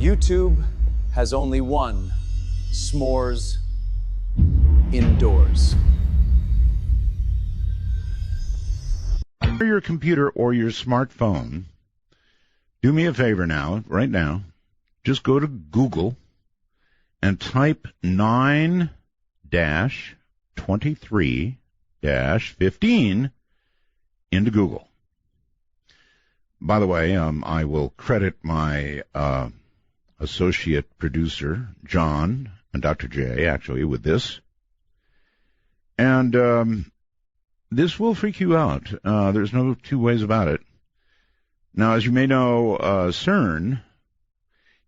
YouTube has only one s'mores indoors. Your computer or your smartphone, do me a favor now, right now, just go to Google and type 9-23-15 into Google. By the way, I will credit my associate producer, John, and Dr. J, actually, with this. And this will freak you out. There's no two ways about it. Now, as you may know, CERN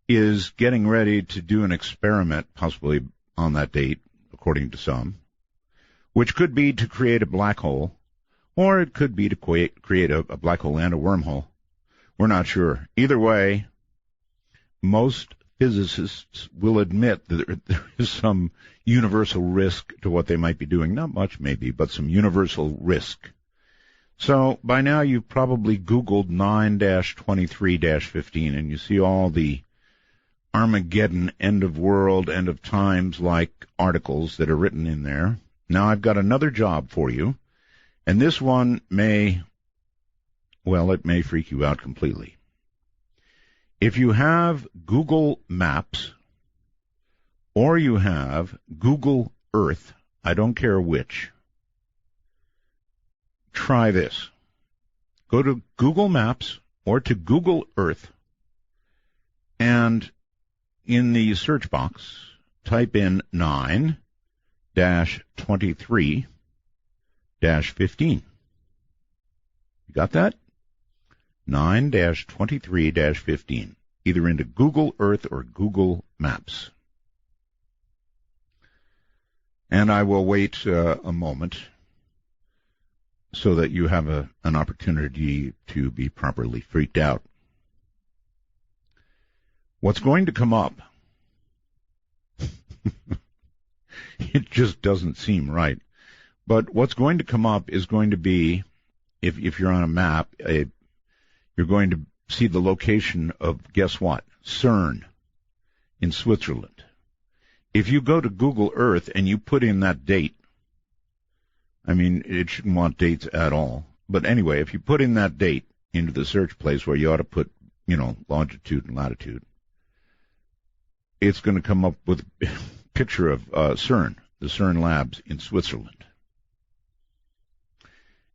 is getting ready to do an experiment, possibly on that date, according to some, which could be to create a black hole, or it could be to create a black hole and a wormhole. We're not sure. Either way, most physicists will admit that there is some universal risk to what they might be doing. Not much, maybe, but some universal risk. So by now you've probably Googled 9-23-15, and you see all the Armageddon, end of world, end of times like articles that are written in there. Now I've got another job for you, and this one may freak you out completely. If you have Google Maps or you have Google Earth, I don't care which, try this. Go to Google Maps or to Google Earth, and in the search box, type in 9-23-15. You got that? 9-23-15, either into Google Earth or Google Maps. And I will wait a moment so that you have an opportunity to be properly freaked out. What's going to come up, it just doesn't seem right, but what's going to come up is going to be, if you're on a map, you're going to see the location of, guess what? CERN in Switzerland. If you go to Google Earth and you put in that date, I mean, it shouldn't want dates at all. But anyway, if you put in that date into the search place where you ought to put, longitude and latitude, it's going to come up with a picture of CERN, the CERN labs in Switzerland.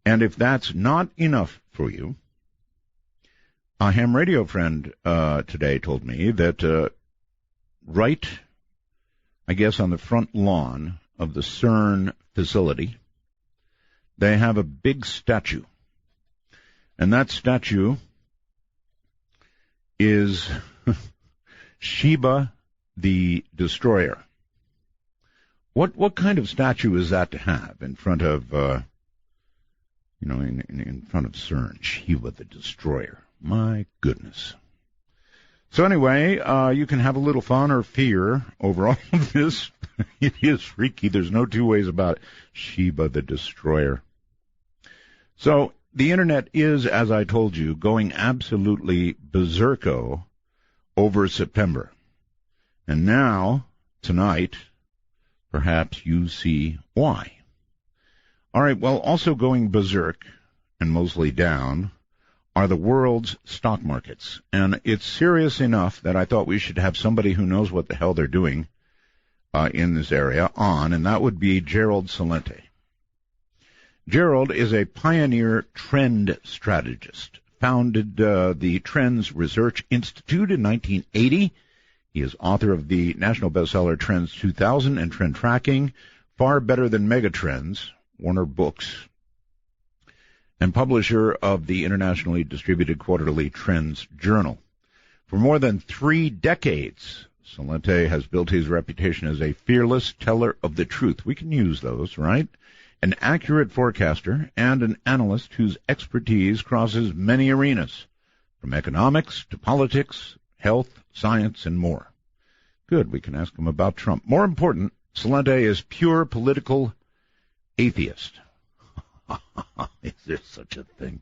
And if that's not enough for you, a ham radio friend today told me that right, I guess, on the front lawn of the CERN facility, they have a big statue. And that statue is Sheba the Destroyer. What kind of statue is that to have in front of, in front of CERN? Sheba the Destroyer. My goodness. So anyway, you can have a little fun or fear over all of this. It is freaky. There's no two ways about it. Sheba the Destroyer. So the Internet is, as I told you, going absolutely berserko over September. And now, tonight, perhaps you see why. All right, well, also going berserk, and mostly down, are the world's stock markets. And it's serious enough that I thought we should have somebody who knows what the hell they're doing in this area on, and that would be Gerald Celente. Gerald is a pioneer trend strategist, founded the Trends Research Institute in 1980. He is author of the national bestseller Trends 2000 and Trend Tracking, Far Better Than Megatrends, Warner Books, and publisher of the internationally distributed quarterly Trends Journal. For more than 3 decades, Celente has built his reputation as a fearless teller of the truth. We can use those, right? An accurate forecaster and an analyst whose expertise crosses many arenas, from economics to politics, health, science, and more. Good, we can ask him about Trump. More important, Celente is pure political atheist. Is there such a thing?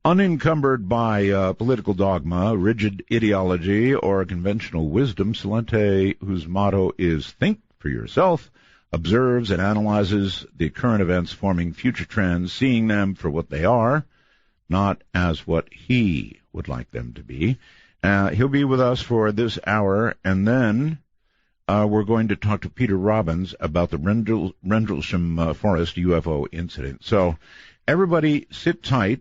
Unencumbered by political dogma, rigid ideology, or conventional wisdom, Salente, whose motto is think for yourself, observes and analyzes the current events, forming future trends, seeing them for what they are, not as what he would like them to be. He'll be with us for this hour, and then we're going to talk to Peter Robbins about the Rendlesham Forest UFO incident. So everybody sit tight.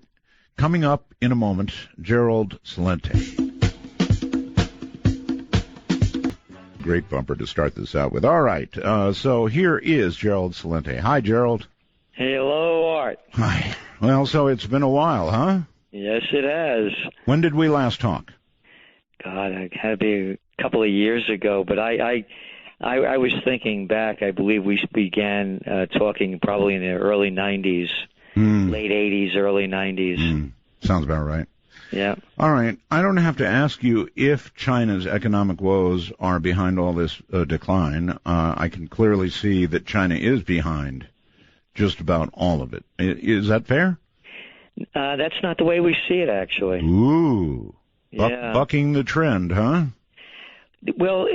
Coming up in a moment, Gerald Salente. Great bumper to start this out with. All right, so here is Gerald Salente. Hi, Gerald. Hello, Art. Hi. Well, so it's been a while, huh? Yes, it has. When did we last talk? God, it had to be a couple of years ago, but I was thinking back. I believe we began talking probably in the early 90s. Late 80s, early 90s. Sounds about right. Yeah. All right. I don't have to ask you if China's economic woes are behind all this decline. I can clearly see that China is behind just about all of it. Is that fair? That's not the way we see it, actually. Ooh. Yeah. Bucking the trend, huh? Well,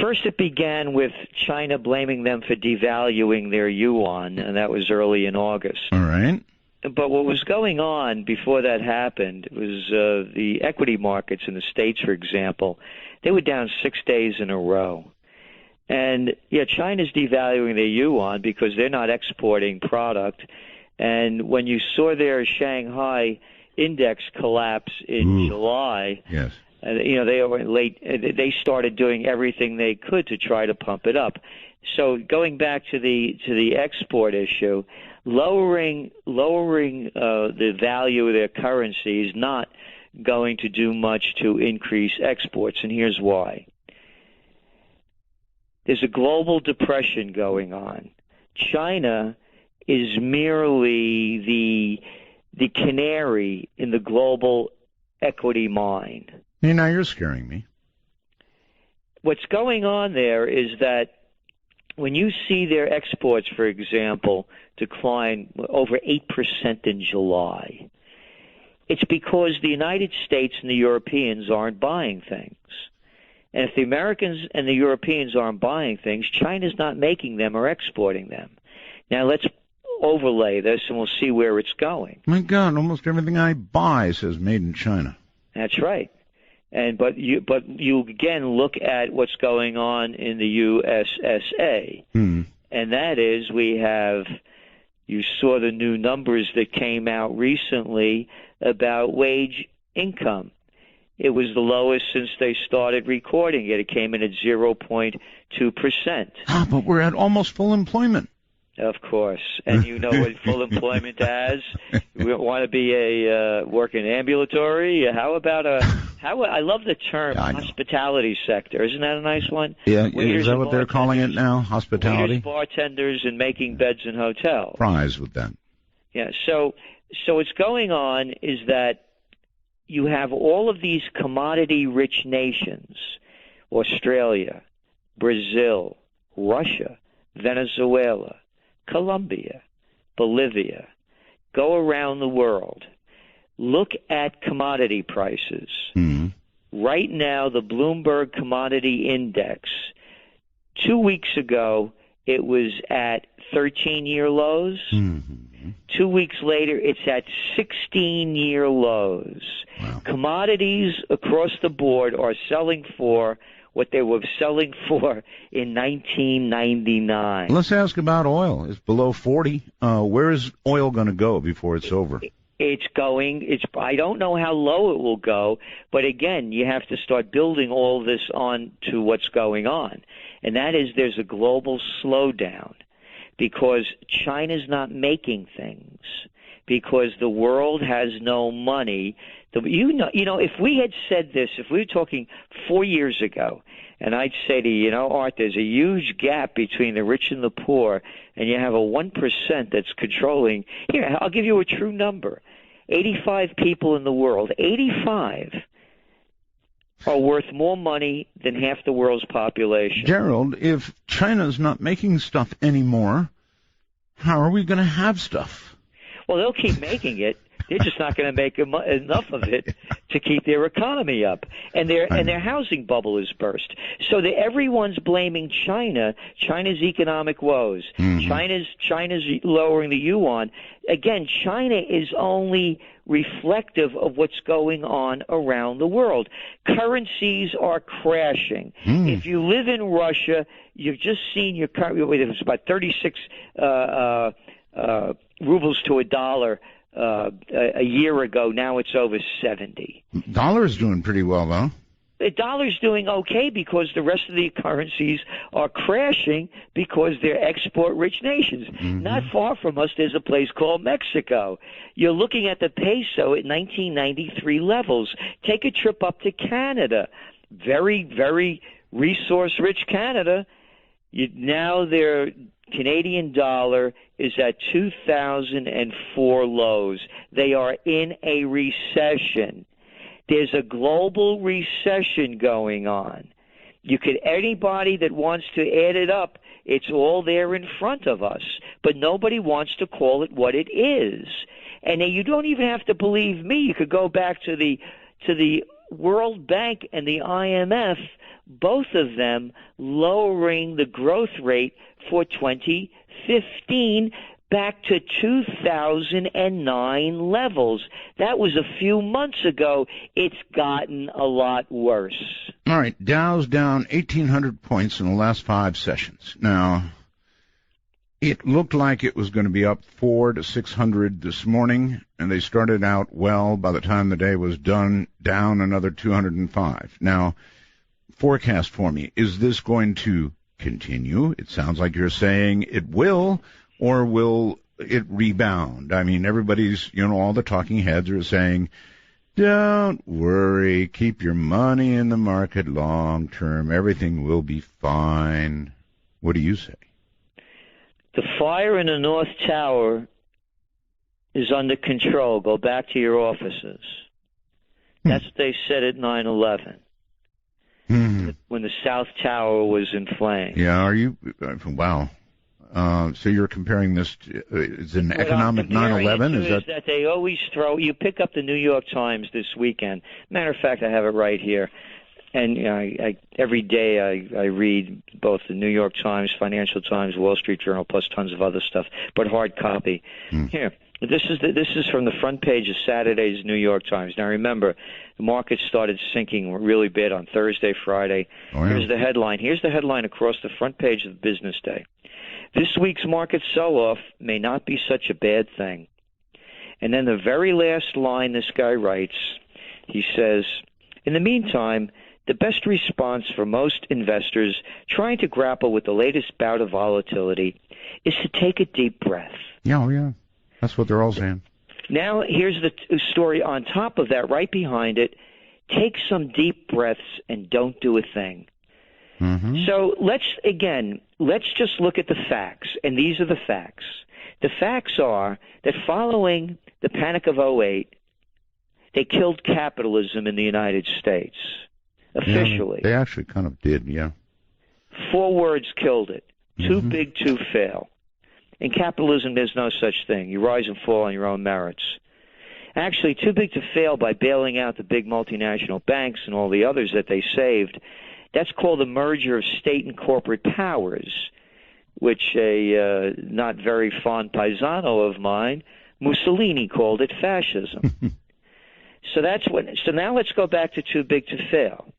first it began with China blaming them for devaluing their yuan, and that was early in August. All right. But what was going on before that happened was the equity markets in the States, for example, they were down 6 days in a row. And, yeah, China's devaluing their yuan because they're not exporting product. And when you saw their Shanghai index collapse in July, yes. They were late. They started doing everything they could to try to pump it up. So going back to the export issue, lowering the value of their currency is not going to do much to increase exports, and here's why. There's a global depression going on. China is merely the canary in the global equity mine. Hey, now you're scaring me. What's going on there is that when you see their exports, for example, decline over 8% in July, it's because the United States and the Europeans aren't buying things. And if the Americans and the Europeans aren't buying things, China's not making them or exporting them. Now let's overlay this and we'll see where it's going. My God, almost everything I buy says made in China. That's right. But you again look at what's going on in the USSA, and that is you saw the new numbers that came out recently about wage income. It was the lowest since they started recording it. It came in at 0.2%. But we're at almost full employment. Of course, and you know what full employment has. You want to be work in ambulatory? I love the term hospitality sector. Isn't that a nice one? Yeah, is that what they're calling it now? Hospitality? Waiters, bartenders, and making beds in hotels. Fries with that. Yeah. So what's going on is that you have all of these commodity-rich nations: Australia, Brazil, Russia, Venezuela, Colombia, Bolivia. Go around the world. Look at commodity prices. Right now, the Bloomberg Commodity Index, 2 weeks ago, it was at 13-year lows. 2 weeks later, it's at 16-year lows. Wow. Commodities across the board are selling for what they were selling for in 1999. Let's ask about oil. It's below 40. Where is oil going to go before it's over? I don't know how low it will go, but again, you have to start building all this on to what's going on. And that is there's a global slowdown because China's not making things, because the world has no money. If we had said this, if we were talking 4 years ago, and I'd say to you, Art, there's a huge gap between the rich and the poor, and you have a 1% that's controlling. Here, I'll give you a true number. 85 people in the world, 85 are worth more money than half the world's population. Gerald, if China's not making stuff anymore, how are we going to have stuff? Well, they'll keep making it, They're just not going to make enough of it to keep their economy up, and their housing bubble is burst. So everyone's blaming China's economic woes. China's lowering the yuan. Again, China is only reflective of what's going on around the world. Currencies are crashing. If you live in Russia, you've just seen your currency. It was about 36 rubles to a dollar a year ago. Now it's over 70. Dollar's doing pretty well, though. The dollar's doing okay because the rest of the currencies are crashing because they're export-rich nations. Not far from us, there's a place called Mexico. You're looking at the peso at 1993 levels. Take a trip up to Canada. Very, very resource-rich Canada. Now their Canadian dollar is at 2004 lows. They are in a recession. There's a global recession going on. Anybody that wants to add it up, it's all there in front of us. But nobody wants to call it what it is. And you don't even have to believe me. You could go back to the World Bank and the IMF, both of them lowering the growth rate for 2015 back to 2009 levels. That was a few months ago. It's gotten a lot worse. All right, Dow's down 1,800 points in the last 5 sessions. Now, it looked like it was going to be up 400 to 600 this morning, and they started out well. By the time the day was done, down another 205. Now, forecast for me, is this going to continue? It sounds like you're saying it will, or will it rebound? I mean, everybody's, all the talking heads are saying, don't worry, keep your money in the market long term. Everything will be fine. What do you say? The fire in the North Tower is under control. Go back to your offices. That's what they said at 9/11. When the South Tower was in flames. Yeah, are you? Wow. So you're comparing this to it's an economic 9/11? Is that they always throw? You pick up the New York Times this weekend. Matter of fact, I have it right here. And every day I read both the New York Times, Financial Times, Wall Street Journal, plus tons of other stuff, but hard copy. Here, this is from the front page of Saturday's New York Times. Now remember, the market started sinking really bad on Thursday, Friday. Oh, yeah. Here's the headline. Here's the headline across the front page of Business Day. This week's market sell-off may not be such a bad thing. And then the very last line this guy writes, he says, in the meantime, the best response for most investors trying to grapple with the latest bout of volatility is to take a deep breath. Yeah. That's what they're all saying. Now, here's the story on top of that, right behind it. Take some deep breaths and don't do a thing. So let's just look at the facts, and these are the facts. The facts are that following the Panic of '08, they killed capitalism in the United States. Officially. Yeah, they actually kind of did, yeah. 4 words killed it. Too big to fail. In capitalism, there's no such thing. You rise and fall on your own merits. Actually, too big to fail by bailing out the big multinational banks and all the others that they saved. That's called the merger of state and corporate powers, which a not very fond paisano of mine, Mussolini, called it fascism. So now let's go back to too big to fail.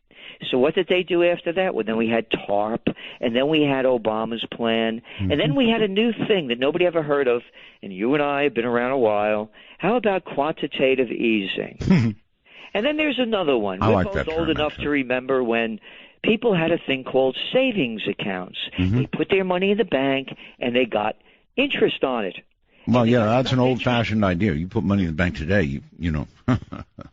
So what did they do after that? Well, then we had TARP, and then we had Obama's plan, and then we had a new thing that nobody ever heard of, and you and I have been around a while. How about quantitative easing? And then there's another one. We're both old enough to remember when people had a thing called savings accounts. They put their money in the bank, and they got interest on it. Well, yeah, that's an old-fashioned idea. You put money in the bank today, you know.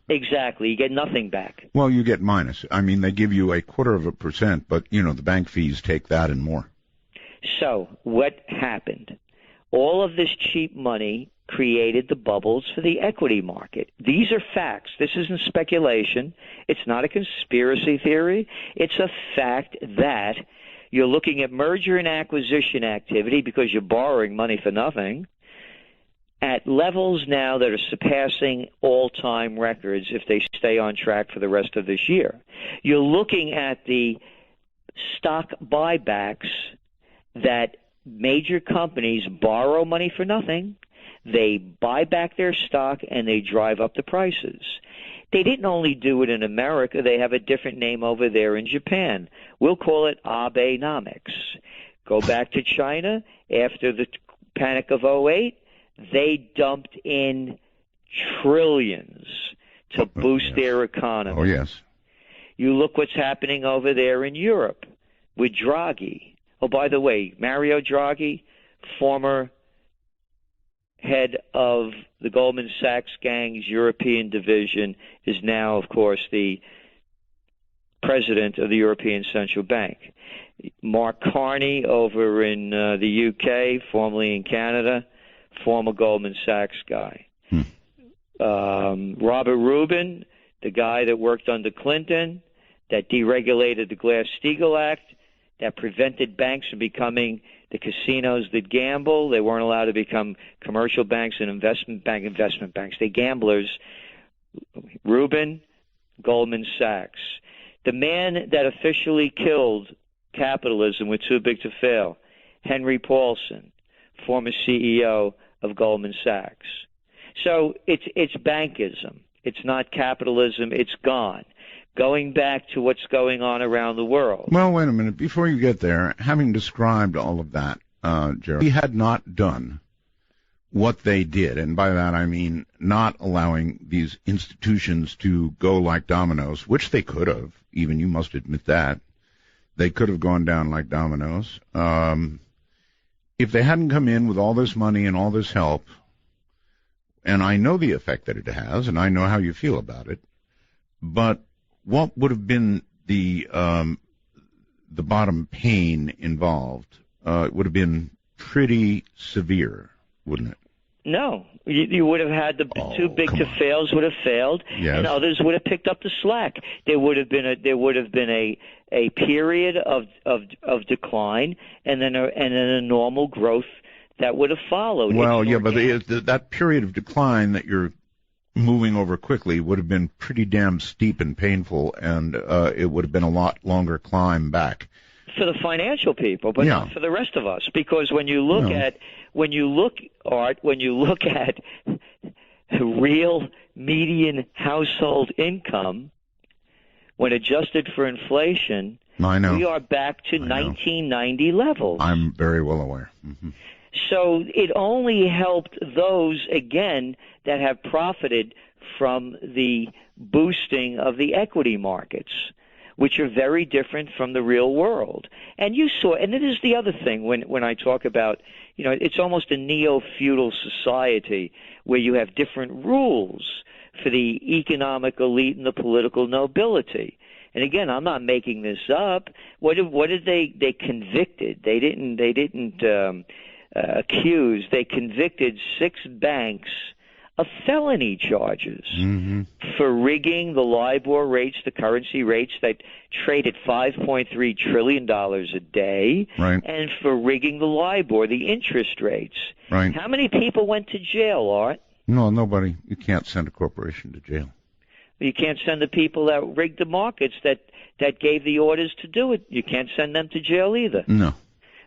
Exactly. You get nothing back. Well, you get minus. I mean, they give you 0.25%, but, the bank fees take that and more. So what happened? All of this cheap money created the bubbles for the equity market. These are facts. This isn't speculation. It's not a conspiracy theory. It's a fact that you're looking at merger and acquisition activity because you're borrowing money for nothing. at levels now that are surpassing all-time records if they stay on track for the rest of this year. You're looking at the stock buybacks that major companies borrow money for nothing, they buy back their stock, and they drive up the prices. They didn't only do it in America. They have a different name over there in Japan. We'll call it Abenomics. Go back to China. After the panic of '08, they dumped in trillions to boost their economy. Oh, yes. You look what's happening over there in Europe with Draghi. Oh, by the way, Mario Draghi, former head of the Goldman Sachs gang's European division, is now, of course, the president of the European Central Bank. Mark Carney over in the UK, formerly in Canada, former Goldman Sachs guy. Robert Rubin, the guy that worked under Clinton, that deregulated the Glass-Steagall Act, that prevented banks from becoming the casinos that gamble. They weren't allowed to become commercial banks and investment banks. They gamblers. Rubin, Goldman Sachs. The man that officially killed capitalism with Too Big to Fail, Henry Paulson, former CEO of Goldman Sachs. So it's bankism. It's not capitalism. It's gone. Going back to what's going on around the world. Well, wait a minute. Before you get there, having described all of that, Gerald, he had not done what they did, and by that I mean not allowing these institutions to go like dominoes, which they could have. Even you must admit that. They could have gone down like dominoes. If they hadn't come in with all this money and all this help, and I know the effect that it has, and I know how you feel about it, but what would have been the bottom pain involved? It would have been pretty severe, wouldn't it? No, you would have had the too big to fails would have failed, yes, and others would have picked up the slack. There would have been a period of decline, and then a normal growth that would have followed. Well, yeah, but that period of decline that you're moving over quickly would have been pretty damn steep and painful, and it would have been a lot longer climb back for the financial people, but not for the rest of us. Because when you look at real median household income, when adjusted for inflation, we are back to 1990 levels. I'm very well aware. Mm-hmm. So it only helped those, again, that have profited from the boosting of the equity markets, which are very different from the real world. And you saw, and it is the other thing when I talk about, it's almost a neo-feudal society where you have different rules for the economic elite and the political nobility. And again, I'm not making this up. What did they convicted? They didn't accused. They convicted 6 banks of felony charges for rigging the LIBOR rates, the currency rates that trade at $5.3 trillion a day, and for rigging the LIBOR, the interest rates. Right. How many people went to jail, Art? No, nobody. You can't send a corporation to jail. You can't send the people that rigged the markets that gave the orders to do it. You can't send them to jail either. No.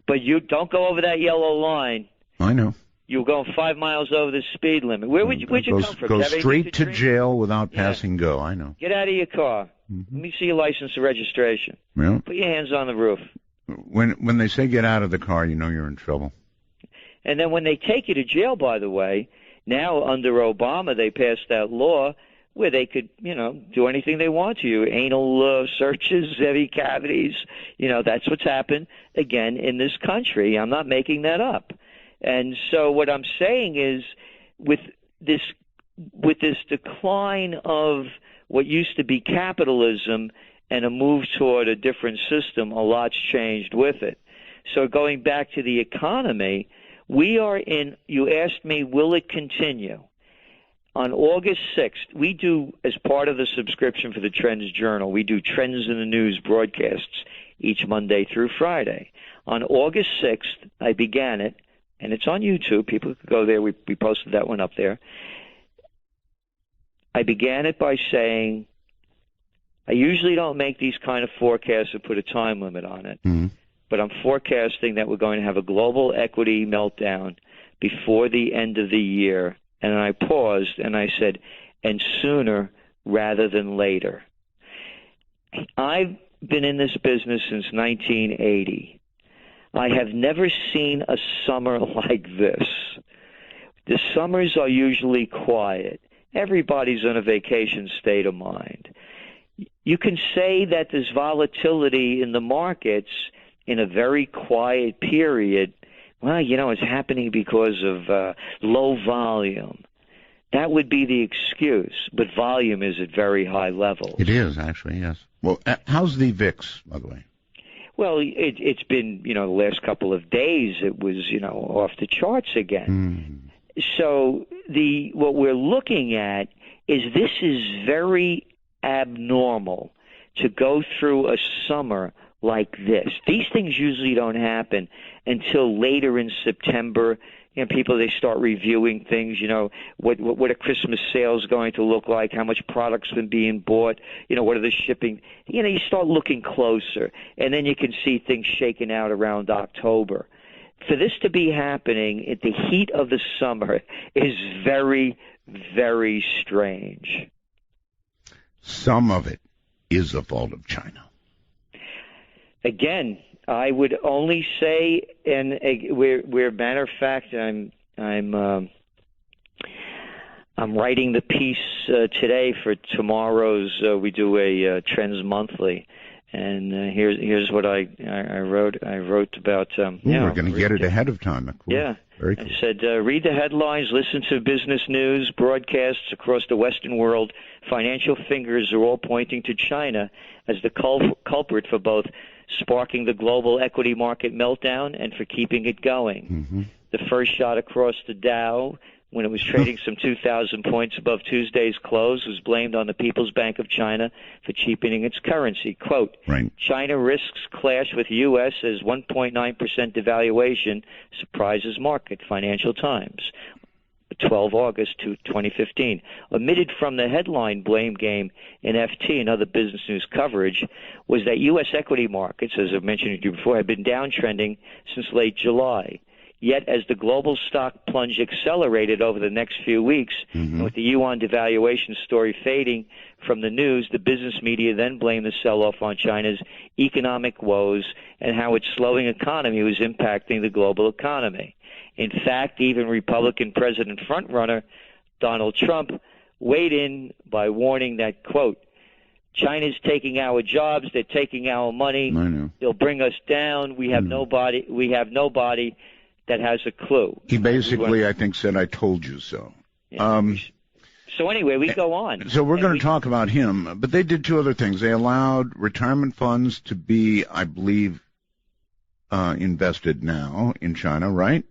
But you don't go over that yellow line. I know. You're going 5 miles over the speed limit. Where'd you come from? Go straight to jail without passing go. I know. Get out of your car. Let me see your license and registration. Yeah. Put your hands on the roof. When they say get out of the car, you know you're in trouble. And then when they take you to jail, by the way, now under Obama they passed that law where they could, do anything they want to you. Anal searches, heavy cavities. That's what's happened, again, in this country. I'm not making that up. And so what I'm saying is with this decline of what used to be capitalism and a move toward a different system, a lot's changed with it. So going back to the economy, you asked me, will it continue? On August 6th, we do, as part of the subscription for the Trends Journal, we do Trends in the News broadcasts each Monday through Friday. On August 6th, I began it and it's on YouTube. People could go there. We posted that one up there. I began it by saying, I usually don't make these kind of forecasts or put a time limit on it, but I'm forecasting that we're going to have a global equity meltdown before the end of the year. And I paused and I said, and sooner rather than later. I've been in this business since 1980. I have never seen a summer like this. The summers are usually quiet. Everybody's in a vacation state of mind. You can say that there's volatility in the markets in a very quiet period. Well, it's happening because of low volume. That would be the excuse, but volume is at very high levels. It is, actually, yes. Well, how's the VIX, by the way? Well, it's been, the last couple of days it was, off the charts again. So what we're looking at is this is very abnormal to go through a summer like this. These things usually don't happen until later in September. People, they start reviewing things, what are Christmas sales going to look like, how much product's been being bought, what are the shipping. You start looking closer, and then you can see things shaking out around October. For this to be happening at the heat of the summer is very, very strange. Some of it is the fault of China. Again, I would only say, and we're matter of fact, I'm writing the piece today for tomorrow's. We do a Trends Monthly, and here's what I wrote. I wrote about. We're going to get it ahead of time. Cool. Yeah. Very cool. I said, read the headlines, listen to business news, broadcasts across the Western world. Financial fingers are all pointing to China as the culprit for both sparking the global equity market meltdown and for keeping it going. The first shot across the Dow, when it was trading some 2,000 points above Tuesday's close, was blamed on the People's Bank of China for cheapening its currency. Quote, right. China risks clash with U.S. as 1.9% devaluation surprises market, Financial Times. 12 August 2015. Omitted from the headline blame game in FT and other business news coverage was that U.S. equity markets, as I've mentioned to you before, have been downtrending since late July. Yet as the global stock plunge accelerated over the next few weeks, and with the yuan devaluation story fading from the news, the business media then blamed the sell-off on China's economic woes and how its slowing economy was impacting the global economy. In fact, even Republican president frontrunner Donald Trump weighed in by warning that, quote, China's taking our jobs, they're taking our money, they'll bring us down, we have nobody that has a clue. He basically, I think, said, I told you so. Yeah. So anyway, we go on. So we're going to talk about him, but they did two other things. They allowed retirement funds to be, I believe, invested now in China, right?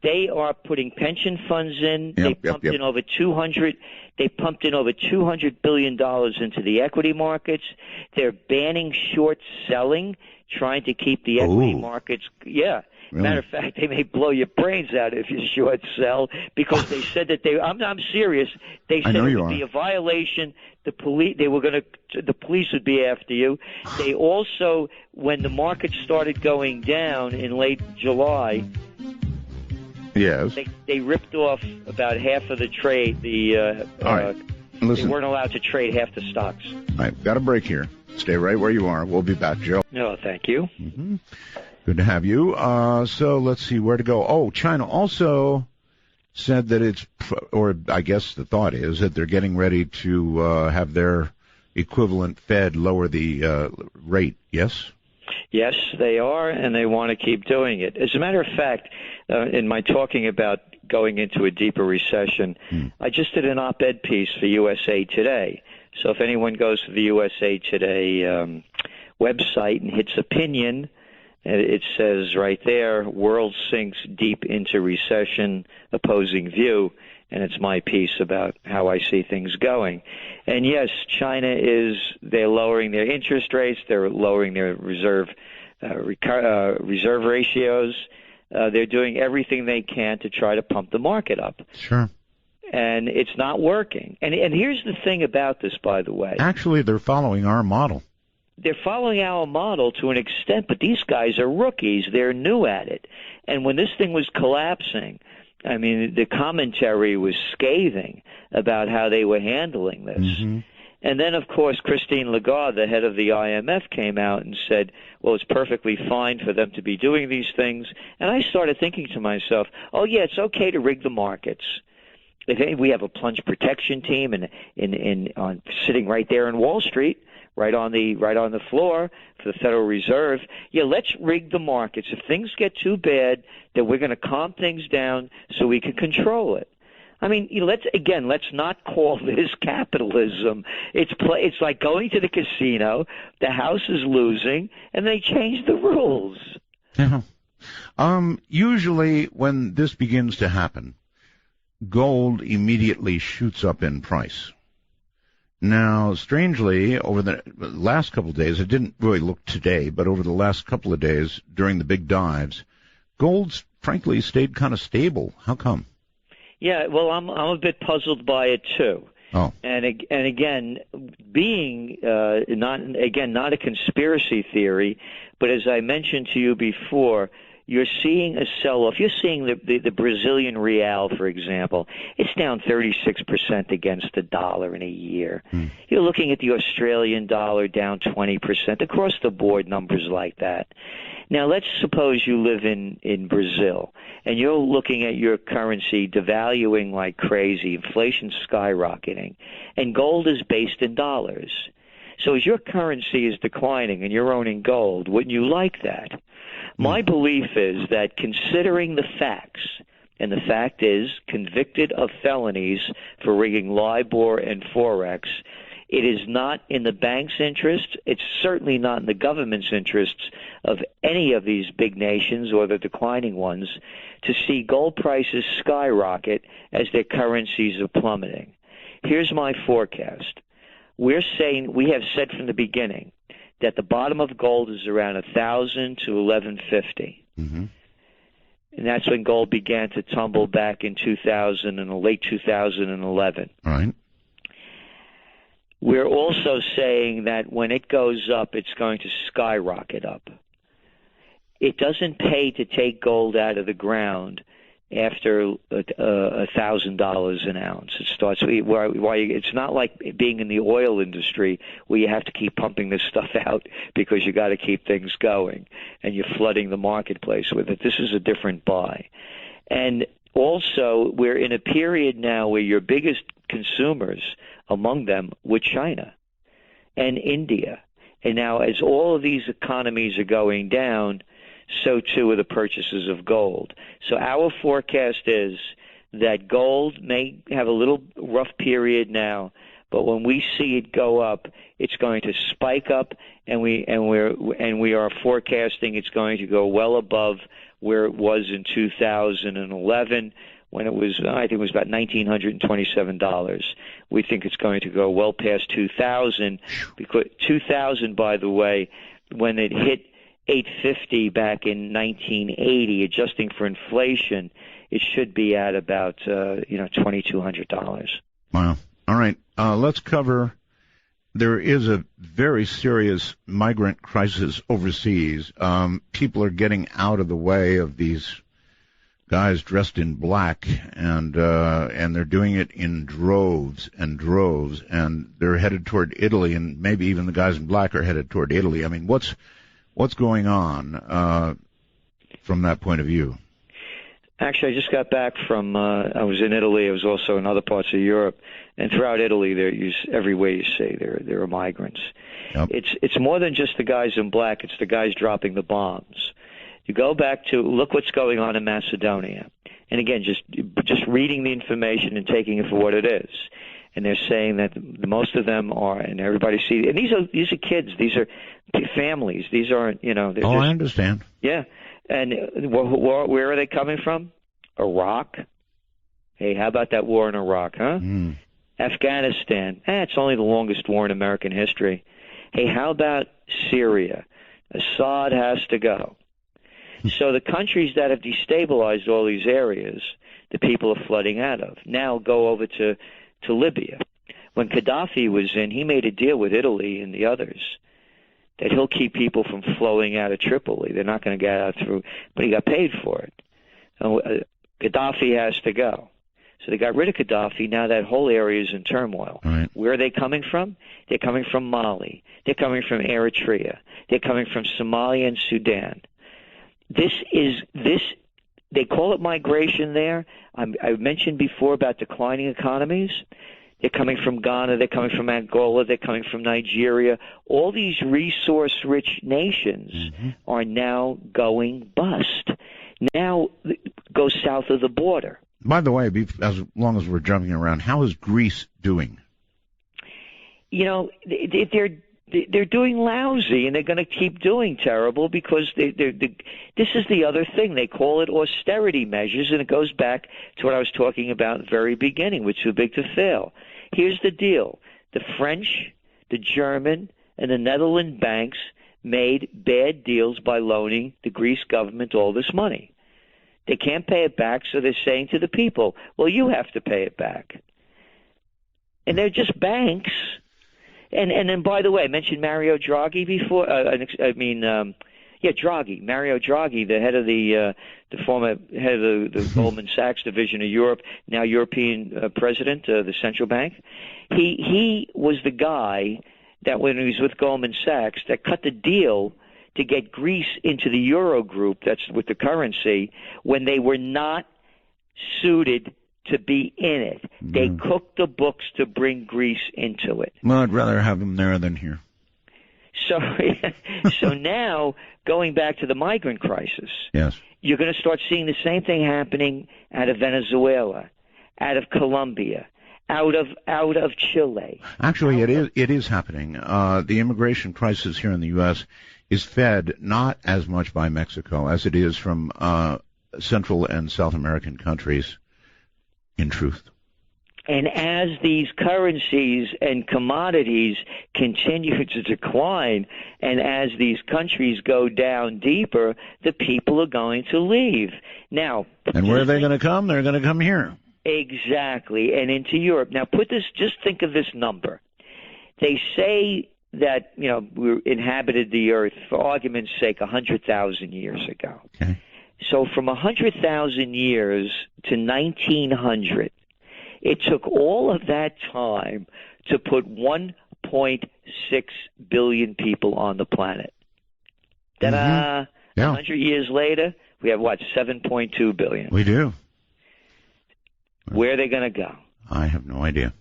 They are putting pension funds in. They pumped in over $200 billion into the equity markets. They're banning short selling, trying to keep the equity markets. Yeah. Really? Matter of fact, they may blow your brains out if you short sell, because they said that I'm serious. They said it would be a violation. The police would be after you. They also, when the market started going down in late July, yes, they ripped off about half of the trade. All right. Listen, they weren't allowed to trade half the stocks. All right, got a break here. Stay right where you are. We'll be back, Joe. No, thank you. Good to have you. So let's see where to go. Oh, China also said that it's, or I guess the thought is that they're getting ready to have their equivalent Fed lower the rate. Yes? Yes, they are, and they want to keep doing it. As a matter of fact, in my talking about going into a deeper recession, I just did an op-ed piece for USA Today. So if anyone goes to the USA Today website and hits opinion, it says right there, world sinks deep into recession, opposing view, and it's my piece about how I see things going. And yes, China they're lowering their interest rates, they're lowering their reserve ratios. They're doing everything they can to try to pump the market up. Sure. And it's not working. And here's the thing about this, by the way. Actually, they're following our model. They're following our model to an extent, but these guys are rookies. They're new at it. And when this thing was collapsing, I mean, the commentary was scathing about how they were handling this. Mm-hmm. And then, of course, Christine Lagarde, the head of the IMF, came out and said, well, it's perfectly fine for them to be doing these things. And I started thinking to myself, oh, yeah, it's okay to rig the markets. If we have a plunge protection team on sitting right there in Wall Street, right on the floor for the Federal Reserve. Yeah, let's rig the markets. If things get too bad, then we're going to calm things down so we can control it. I mean, let's not call this capitalism. It's like going to the casino. The house is losing, and they change the rules. Yeah. Usually, when this begins to happen, gold immediately shoots up in price. Now, strangely, over the last couple of days, it didn't really look today, but over the last couple of days during the big dives, gold's frankly stayed kind of stable. How come? Yeah, well, I'm a bit puzzled by it too. Oh. And again, being not a conspiracy theory, but as I mentioned to you before, you're seeing a sell-off. You're seeing the Brazilian real, for example. It's down 36% against the dollar in a year. You're looking at the Australian dollar down 20%, across the board numbers like that. Now, let's suppose you live in Brazil, and you're looking at your currency devaluing like crazy, inflation skyrocketing, and gold is based in dollars. So as your currency is declining and you're owning gold, wouldn't you like that? My belief is that considering the facts, and the fact is convicted of felonies for rigging LIBOR and Forex, it is not in the bank's interest, it's certainly not in the government's interests of any of these big nations or the declining ones to see gold prices skyrocket as their currencies are plummeting. Here's my forecast. We have said from the beginning that the bottom of gold is around 1,000 to 1,150. Mm-hmm. And that's when gold began to tumble back in late 2011. Right. We're also saying that when it goes up, it's going to skyrocket up. It doesn't pay to take gold out of the ground after $1,000 an ounce. It starts. It's not like being in the oil industry where you have to keep pumping this stuff out because you got to keep things going and you're flooding the marketplace with it. This is a different buy, and also we're in a period now where your biggest consumers among them were China and India, and now as all of these economies are going down, so too are the purchases of gold. So our forecast is that gold may have a little rough period now, but when we see it go up, it's going to spike up, and we are forecasting it's going to go well above where it was in 2011 when it was, I think it was about $1,927. We think it's going to go well past 2,000, because 2,000, by the way, when it hit 850 back in 1980, adjusting for inflation, it should be at about $2,200. Wow. All right. Let's cover. There is a very serious migrant crisis overseas. People are getting out of the way of these guys dressed in black, and they're doing it in droves and droves, and they're headed toward Italy, and maybe even the guys in black are headed toward Italy. I mean, what's going on from that point of view? Actually, I just got back from, I was in Italy. I was also in other parts of Europe. And throughout Italy, everywhere you see, there are migrants. Yep. It's more than just the guys in black. It's the guys dropping the bombs. You go back to, look what's going on in Macedonia. And again, just reading the information and taking it for what it is. And they're saying that most of them are, and everybody sees, and these are kids, these are families, these aren't, I understand. Yeah. And where are they coming from? Iraq. Hey, how about that war in Iraq, huh? Afghanistan. It's only the longest war in American history. Hey, how about Syria? Assad has to go. So the countries that have destabilized all these areas, the people are flooding out of. Now go over to Libya. When Gaddafi was in, he made a deal with Italy and the others that he'll keep people from flowing out of Tripoli. They're not going to get out through, but he got paid for it. Gaddafi has to go. So they got rid of Gaddafi. Now that whole area is in turmoil. Right. Where are they coming from? They're coming from Mali. They're coming from Eritrea. They're coming from Somalia and Sudan. They call it migration there. I mentioned before about declining economies. They're coming from Ghana. They're coming from Angola. They're coming from Nigeria. All these resource-rich nations are now going bust. Now go south of the border. By the way, as long as we're jumping around, how is Greece doing? You know, they're doing lousy, and they're going to keep doing terrible because this is the other thing. They call it austerity measures, and it goes back to what I was talking about at the very beginning, which is too big to fail. Here's the deal. The French, the German, and the Netherlands banks made bad deals by loaning the Greece government all this money. They can't pay it back, so they're saying to the people, well, you have to pay it back. And they're just banks. And then, by the way, I mentioned Mario Draghi before. Draghi, Mario Draghi, the head of the former head of the Goldman Sachs division of Europe, now European president of the central bank. He was the guy that, when he was with Goldman Sachs, that cut the deal to get Greece into the Euro group, that's with the currency, when they were not suited to be in it. They cooked the books to bring Greece into it. Well, I'd rather have them there than here. So now, going back to the migrant crisis, yes, you're going to start seeing the same thing happening out of Venezuela, out of Colombia, out of Chile. Actually, it is happening. The immigration crisis here in the U.S. is fed not as much by Mexico as it is from Central and South American countries, in truth. And as these currencies and commodities continue to decline, and as these countries go down deeper, the people are going to leave. Now, and where are they going to come? They're going to come here. Exactly, and into Europe. Now, just think of this number. They say that, we inhabited the earth, for argument's sake, 100,000 years ago. Okay. So from 100,000 years to 1900, it took all of that time to put 1.6 billion people on the planet. Ta-da! 100 years later, we have, 7.2 billion. We do. Where are they going to go? I have no idea.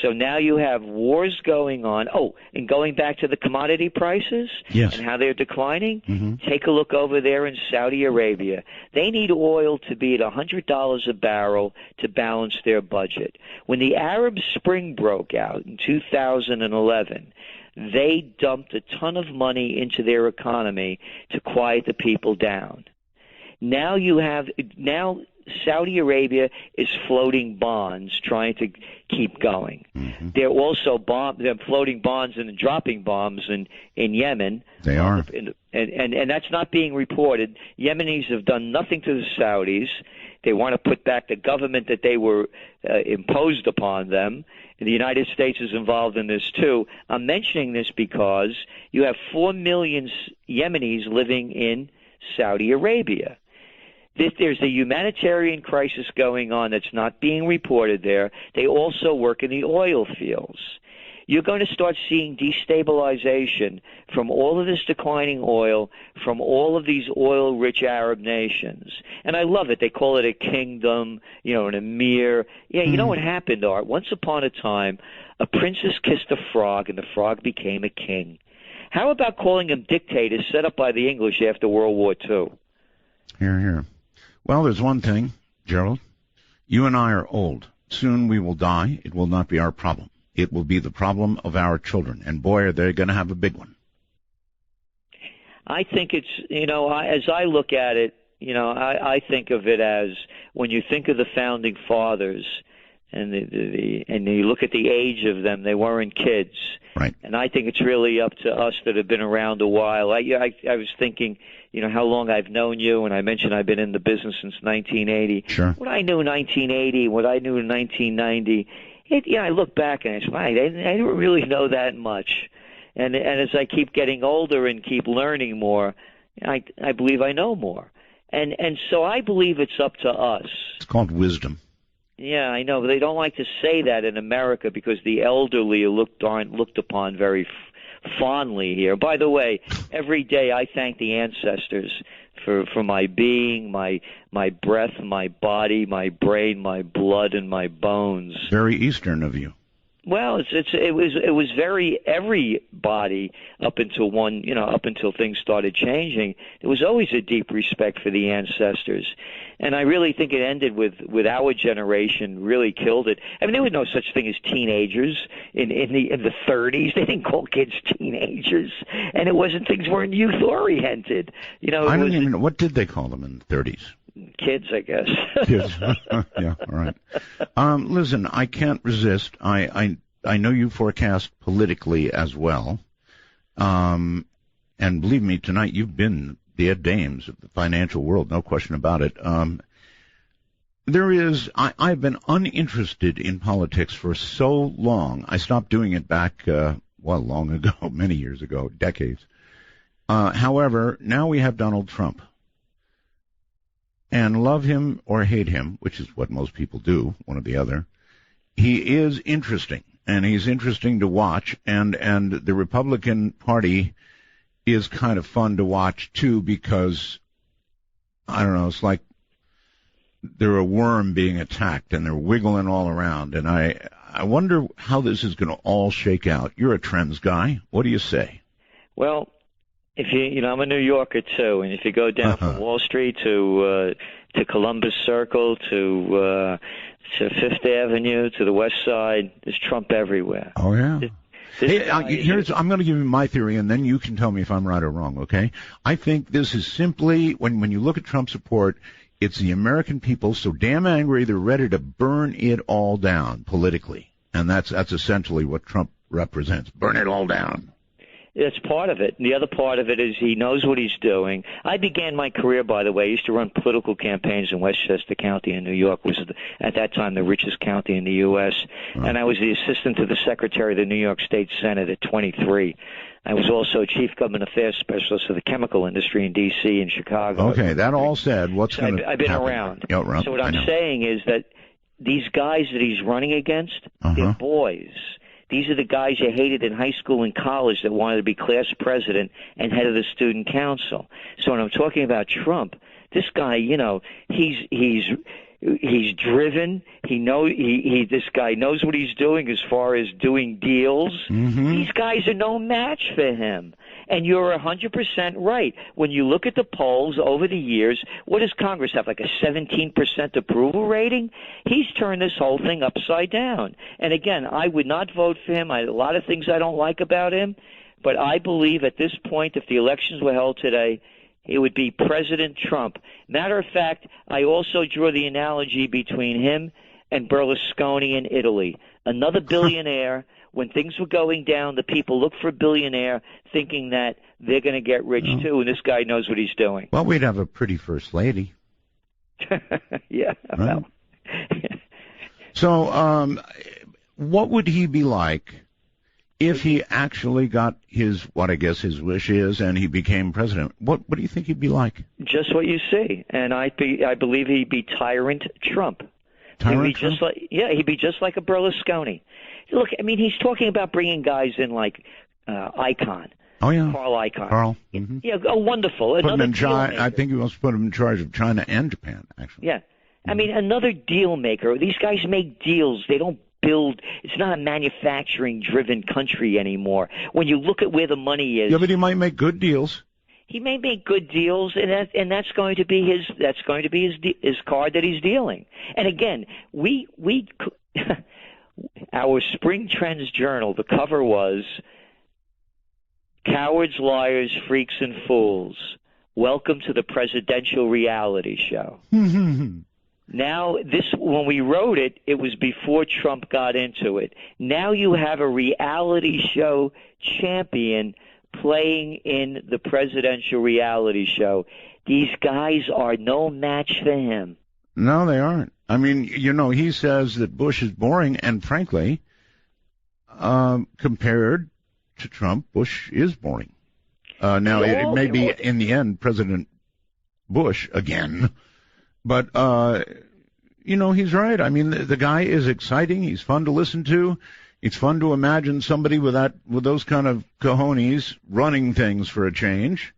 So now you have wars going on. Oh, and going back to the commodity prices yes. and how they're declining, take a look over there in Saudi Arabia. They need oil to be at $100 a barrel to balance their budget. When the Arab Spring broke out in 2011, they dumped a ton of money into their economy to quiet the people down. Now Saudi Arabia is floating bonds, trying to keep going. They're also they're floating bonds and dropping bombs in Yemen. They are, and that's not being reported. Yemenis have done nothing to the Saudis. They want to put back the government that they were imposed upon them. And the United States is involved in this too. I'm mentioning this because you have 4 million Yemenis living in Saudi Arabia. There's a humanitarian crisis going on that's not being reported there. They also work in the oil fields. You're going to start seeing destabilization from all of this declining oil, from all of these oil-rich Arab nations. And I love it. They call it a kingdom, an emir. Yeah, you know what happened, Art? Once upon a time, a princess kissed a frog, and the frog became a king. How about calling them dictators set up by the English after World War II? Hear, hear. Well, there's one thing, Gerald. You and I are old. Soon we will die. It will not be our problem. It will be the problem of our children. And boy, are they going to have a big one. I think it's, as I look at it, I think of it as when you think of the founding fathers and and you look at the age of them, they weren't kids. Right. And I think it's really up to us that have been around a while. I was thinking, how long I've known you, and I mentioned I've been in the business since 1980. Sure. What I knew in 1980, what I knew in 1990, I look back and I say, I didn't really know that much. And as I keep getting older and keep learning more, I believe I know more. And so I believe it's up to us. It's called wisdom. Yeah, I know, but they don't like to say that in America because the elderly are looked upon very fondly here. By the way, every day I thank the ancestors for my being, my breath, my body, my brain, my blood, and my bones. Very Eastern of you. Well, it was very everybody up until up until things started changing. There was always a deep respect for the ancestors, and I really think it ended with our generation really killed it. I mean, there was no such thing as teenagers in the 30s. They didn't call kids teenagers, and things weren't youth oriented. I don't even know, what did they call them in the 30s? Kids, I guess. Kids. Yeah, all right. Listen, I can't resist. I know you forecast politically as well. And believe me, tonight you've been the Ed Dames of the financial world, no question about it. I've been uninterested in politics for so long. I stopped doing it back, long ago, many years ago, decades. However, now we have Donald Trump. And love him or hate him, which is what most people do, one or the other, he is interesting, and he's interesting to watch, and the Republican Party is kind of fun to watch, too, because, I don't know, it's like they're a worm being attacked, and they're wiggling all around, and I wonder how this is going to all shake out. You're a trends guy. What do you say? Well, if I'm a New Yorker too, and if you go down from Wall Street to Columbus Circle to Fifth Avenue to the West Side, there's Trump everywhere. Oh yeah. I'm going to give you my theory, and then you can tell me if I'm right or wrong. Okay? I think this is simply when you look at Trump support, it's the American people so damn angry they're ready to burn it all down politically, and that's essentially what Trump represents. Burn it all down. That's part of it. The other part of it is he knows what he's doing. I began my career, by the way. I used to run political campaigns in Westchester County in New York, which was at that time the richest county in the U.S., and I was the assistant to the secretary of the New York State Senate at 23. I was also chief government affairs specialist for the chemical industry in D.C. and Chicago. Okay, that all said, what's going to happen? I've been around. Yeah, so what I'm saying is that these guys that he's running against, they're boys. These are the guys you hated in high school and college that wanted to be class president and head of the student council. So when I'm talking about Trump, this guy, he's driven. This guy knows what he's doing as far as doing deals. Mm-hmm. These guys are no match for him. And you're 100% right. When you look at the polls over the years, what does Congress have, like a 17% approval rating? He's turned this whole thing upside down. And again, I would not vote for him. A lot of things I don't like about him. But I believe at this point, if the elections were held today, it would be President Trump. Matter of fact, I also draw the analogy between him and Berlusconi in Italy. Another billionaire. When things were going down, the people look for a billionaire thinking that they're going to get rich too, and this guy knows what he's doing. Well, we'd have a pretty first lady. Yeah. Right? Well. So what would he be like if he actually got what I guess his wish is and he became president? What do you think he'd be like? Just what you see. And I believe he'd be tyrant Trump. Tyrant Trump? He'd be just like a Berlusconi. Look, I mean, he's talking about bringing guys in like Icahn. Oh, yeah. Carl Icahn. Carl. Mm-hmm. Yeah, wonderful. Put him in I think he wants to put him in charge of China and Japan, actually. Yeah. Mm-hmm. I mean, another deal maker. These guys make deals. They don't build. It's not a manufacturing-driven country anymore. When you look at where the money is. Yeah, but he might make good deals. He may make good deals, and that's going to be his card that he's dealing. And again, we our Spring Trends Journal, the cover was "Cowards, Liars, Freaks, and Fools. Welcome to the Presidential Reality Show." Now, when we wrote it, it was before Trump got into it. Now you have a reality show champion playing in the presidential reality show. These guys are no match for him. No, they aren't. I mean, he says that Bush is boring, and frankly, compared to Trump, Bush is boring. Now, it may be, in the end, President Bush again, but, he's right. I mean, the guy is exciting. He's fun to listen to. It's fun to imagine somebody with those kind of cojones running things for a change.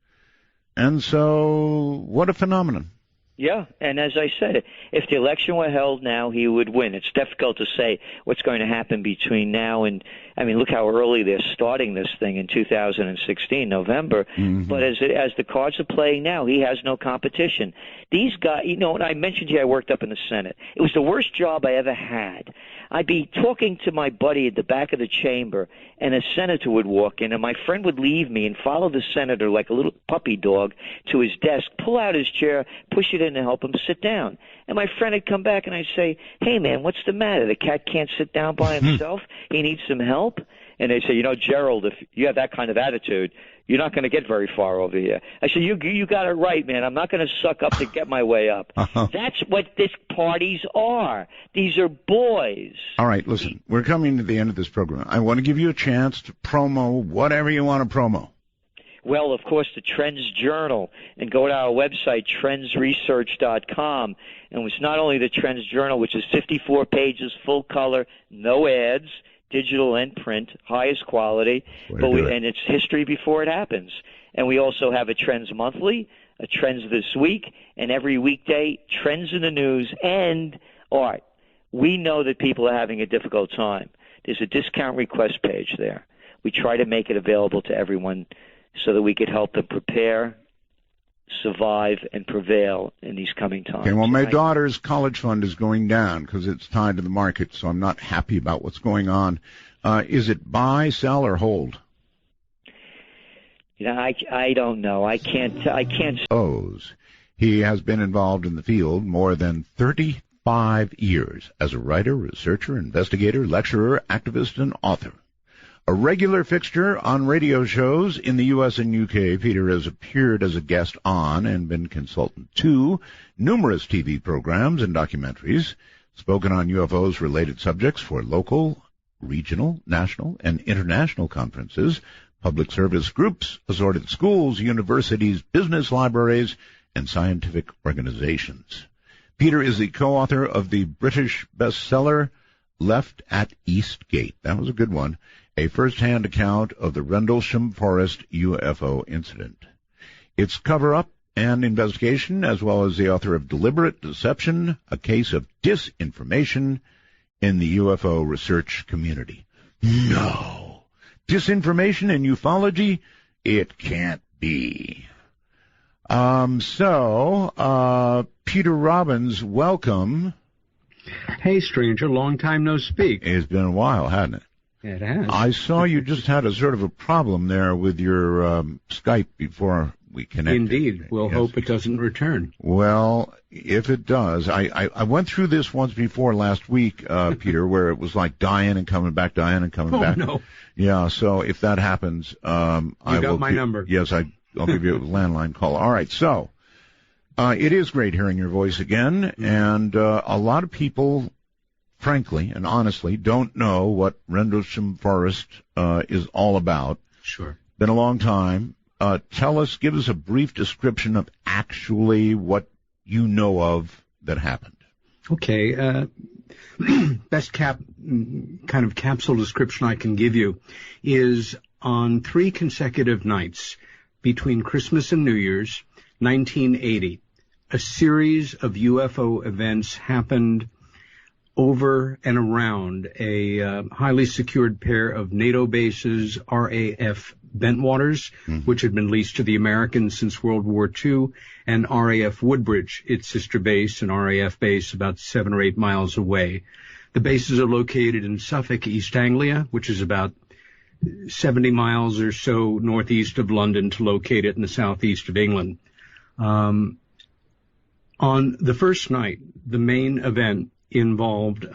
And so, what a phenomenon. Yeah, and as I said, if the election were held now, he would win. It's difficult to say what's going to happen between now and, I mean, look how early they're starting this thing in 2016, November. Mm-hmm. But as the cards are playing now, he has no competition. These guys, when I mentioned to you I worked up in the Senate, it was the worst job I ever had. I'd be talking to my buddy at the back of the chamber, and a senator would walk in, and my friend would leave me and follow the senator like a little puppy dog to his desk, pull out his chair, push it in and help him sit down. And my friend would come back, and I'd say, hey, man, what's the matter? The cat can't sit down by himself? He needs some help? And they'd say, Gerald, if you have that kind of attitude, you're not going to get very far over here. I said, you got it right, man. I'm not going to suck up to get my way up. That's what these parties are. These are boys. All right, listen, we're coming to the end of this program. I want to give you a chance to promo whatever you want to promo. Well, of course, the Trends Journal, and go to our website, trendsresearch.com. And it's not only the Trends Journal, which is 54 pages, full color, no ads, digital and print, highest quality, and it's history before it happens. And we also have a Trends Monthly, a Trends This Week, and every weekday, Trends in the News and art. We know that people are having a difficult time. There's a discount request page there. We try to make it available to everyone so that we could help them prepare, survive, and prevail in these coming times. Okay, well, my daughter's college fund is going down because it's tied to the market, so I'm not happy about what's going on. Is it buy, sell, or hold? I don't know. I can't. He has been involved in the field more than 35 years as a writer, researcher, investigator, lecturer, activist, and author. A regular fixture on radio shows in the U.S. and U.K., Peter has appeared as a guest on and been consultant to numerous TV programs and documentaries, spoken on UFOs-related subjects for local, regional, national, and international conferences, public service groups, assorted schools, universities, business libraries, and scientific organizations. Peter is the co-author of the British bestseller Left at Eastgate. That was a good one. A first-hand account of the Rendlesham Forest UFO incident. Its cover-up and investigation, as well as the author of Deliberate Deception, a case of disinformation in the UFO research community. No. Disinformation in ufology? It can't be. Peter Robbins, welcome. Hey, stranger, long time no speak. It's been a while, hasn't it? It has. I saw you just had a sort of a problem there with your Skype before we connected. Indeed. We'll hope it doesn't return. Well, if it does, I went through this once before last week, Peter, where it was like dying and coming back, dying and coming back. Oh, no. Yeah, so if that happens, I will... my number. Yes, I'll give you a landline call. All right, so it is great hearing your voice again, and a lot of people... frankly and honestly, don't know what Rendlesham Forest is all about. Sure. Been a long time. Give us a brief description of actually what you know of that happened. Okay. Best kind of capsule description I can give you is on 3 consecutive nights between Christmas and New Year's, 1980, a series of UFO events happened over and around a highly secured pair of NATO bases, RAF Bentwaters, which had been leased to the Americans since World War II, and RAF Woodbridge, its sister base, an RAF base about 7 or 8 miles away. The bases are located in Suffolk, East Anglia, which is about 70 miles or so northeast of London to locate it in the southeast of England. On the first night, the main event involved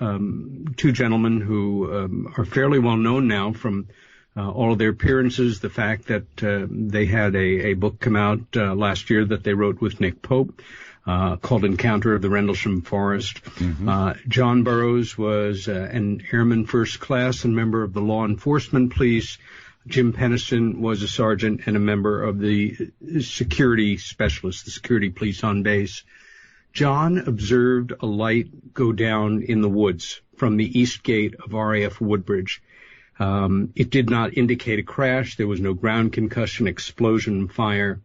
two gentlemen who are fairly well known now from all of their appearances. The fact that they had a book come out last year that they wrote with Nick Pope called Encounter of the Rendlesham Forest. Mm-hmm. John Burroughs was an airman first class and member of the law enforcement police. Jim Penniston was a sergeant and a member of the security specialist, the security police on base. John observed a light go down in the woods from the east gate of RAF Woodbridge. It did not indicate a crash. There was no ground concussion, explosion, fire.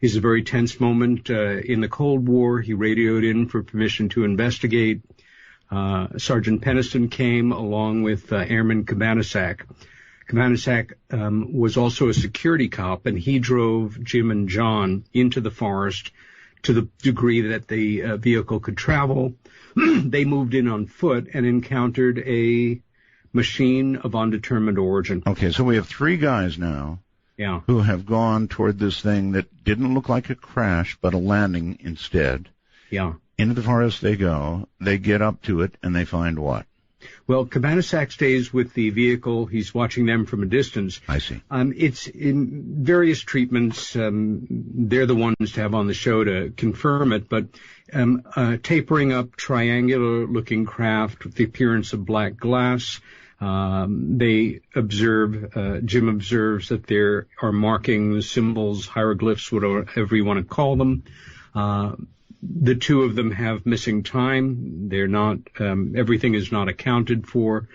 It was a very tense moment. In the Cold War, he radioed in for permission to investigate. Sergeant Penniston came along with Airman Cabanasac. Cabanasac was also a security cop, and he drove Jim and John into the forest to the degree that the vehicle could travel. They moved in on foot and encountered a machine of undetermined origin. Okay, so we have three guys now who have gone toward this thing that didn't look like a crash, but a landing instead. Yeah. Into the forest they go. They get up to it, and they find what? Well, Cabanasac stays with the vehicle. He's watching them from a distance. I see. It's in various treatments. They're the ones to have on the show to confirm it, but tapering up triangular-looking craft with the appearance of black glass. They observe, Jim observes that there are markings, symbols, hieroglyphs, whatever you want to call them. The two of them have missing time. They're not, everything is not accounted for,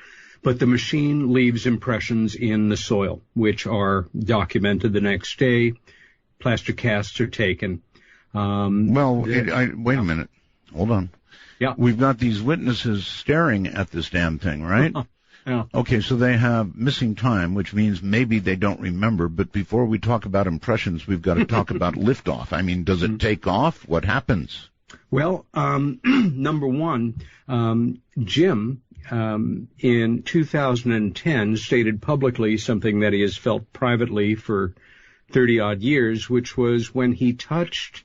but the machine leaves impressions in the soil, which are documented the next day. Plaster casts are taken. Wait a minute. Hold on. Yeah. We've got these witnesses staring at this damn thing, right? Yeah. Okay, so they have missing time, which means maybe they don't remember. But before we talk about impressions, we've got to talk about liftoff. I mean, does it take off? What happens? Well, number one, Jim, in 2010, stated publicly something that he has felt privately for 30-odd years, which was when he touched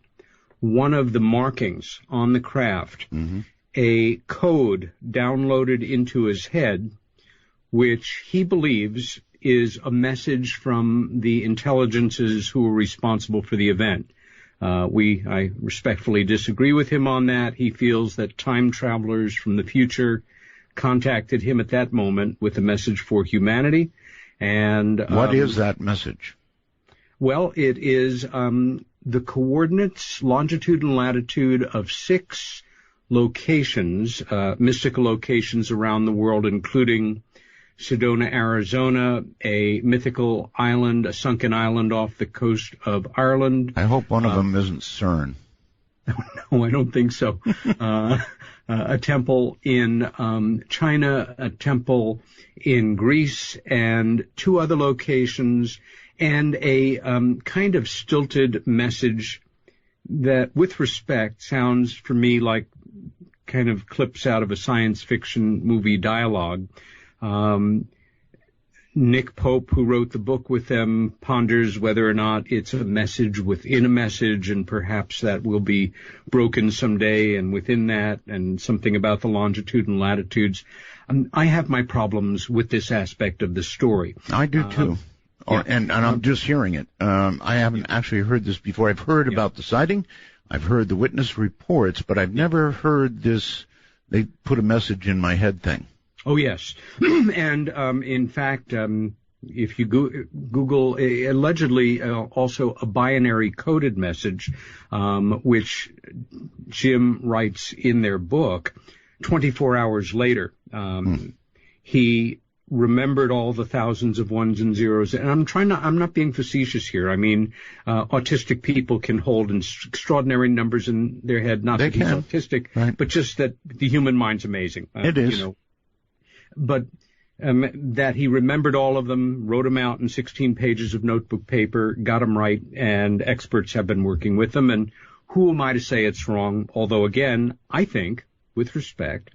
one of the markings on the craft, a code downloaded into his head, which he believes is a message from the intelligences who were responsible for the event. I respectfully disagree with him on that. He feels that time travelers from the future contacted him at that moment with a message for humanity. And what is that message? Well, it is the coordinates, longitude and latitude of 6 locations, mystical locations around the world, including Sedona, Arizona, a mythical island, a sunken island off the coast of Ireland. I hope one of them isn't CERN. No, I don't think so. A temple in China, a temple in Greece, and 2 other locations, and a kind of stilted message that, with respect, sounds for me like kind of clips out of a science fiction movie dialogue. Nick Pope, who wrote the book with them, ponders whether or not it's a message within a message, and perhaps that will be broken someday, and within that, and something about the longitude and latitudes. I have my problems with this aspect of the story. I do too. And I'm just hearing it. I haven't actually heard this before. I've heard about the sighting. I've heard the witness reports, but I've never heard this, they put a message in my head thing. Oh, yes. And in fact, if you Google allegedly also a binary coded message, which Jim writes in their book, 24 hours later, he remembered all the thousands of ones and zeros. And I'm not being facetious here. I mean, autistic people can hold extraordinary numbers in their head, not that he's autistic, right, but just that the human mind's amazing. It is. You know. But that he remembered all of them, wrote them out in 16 pages of notebook paper, got them right, and experts have been working with them. And who am I to say it's wrong? Although, again, I think, with respect,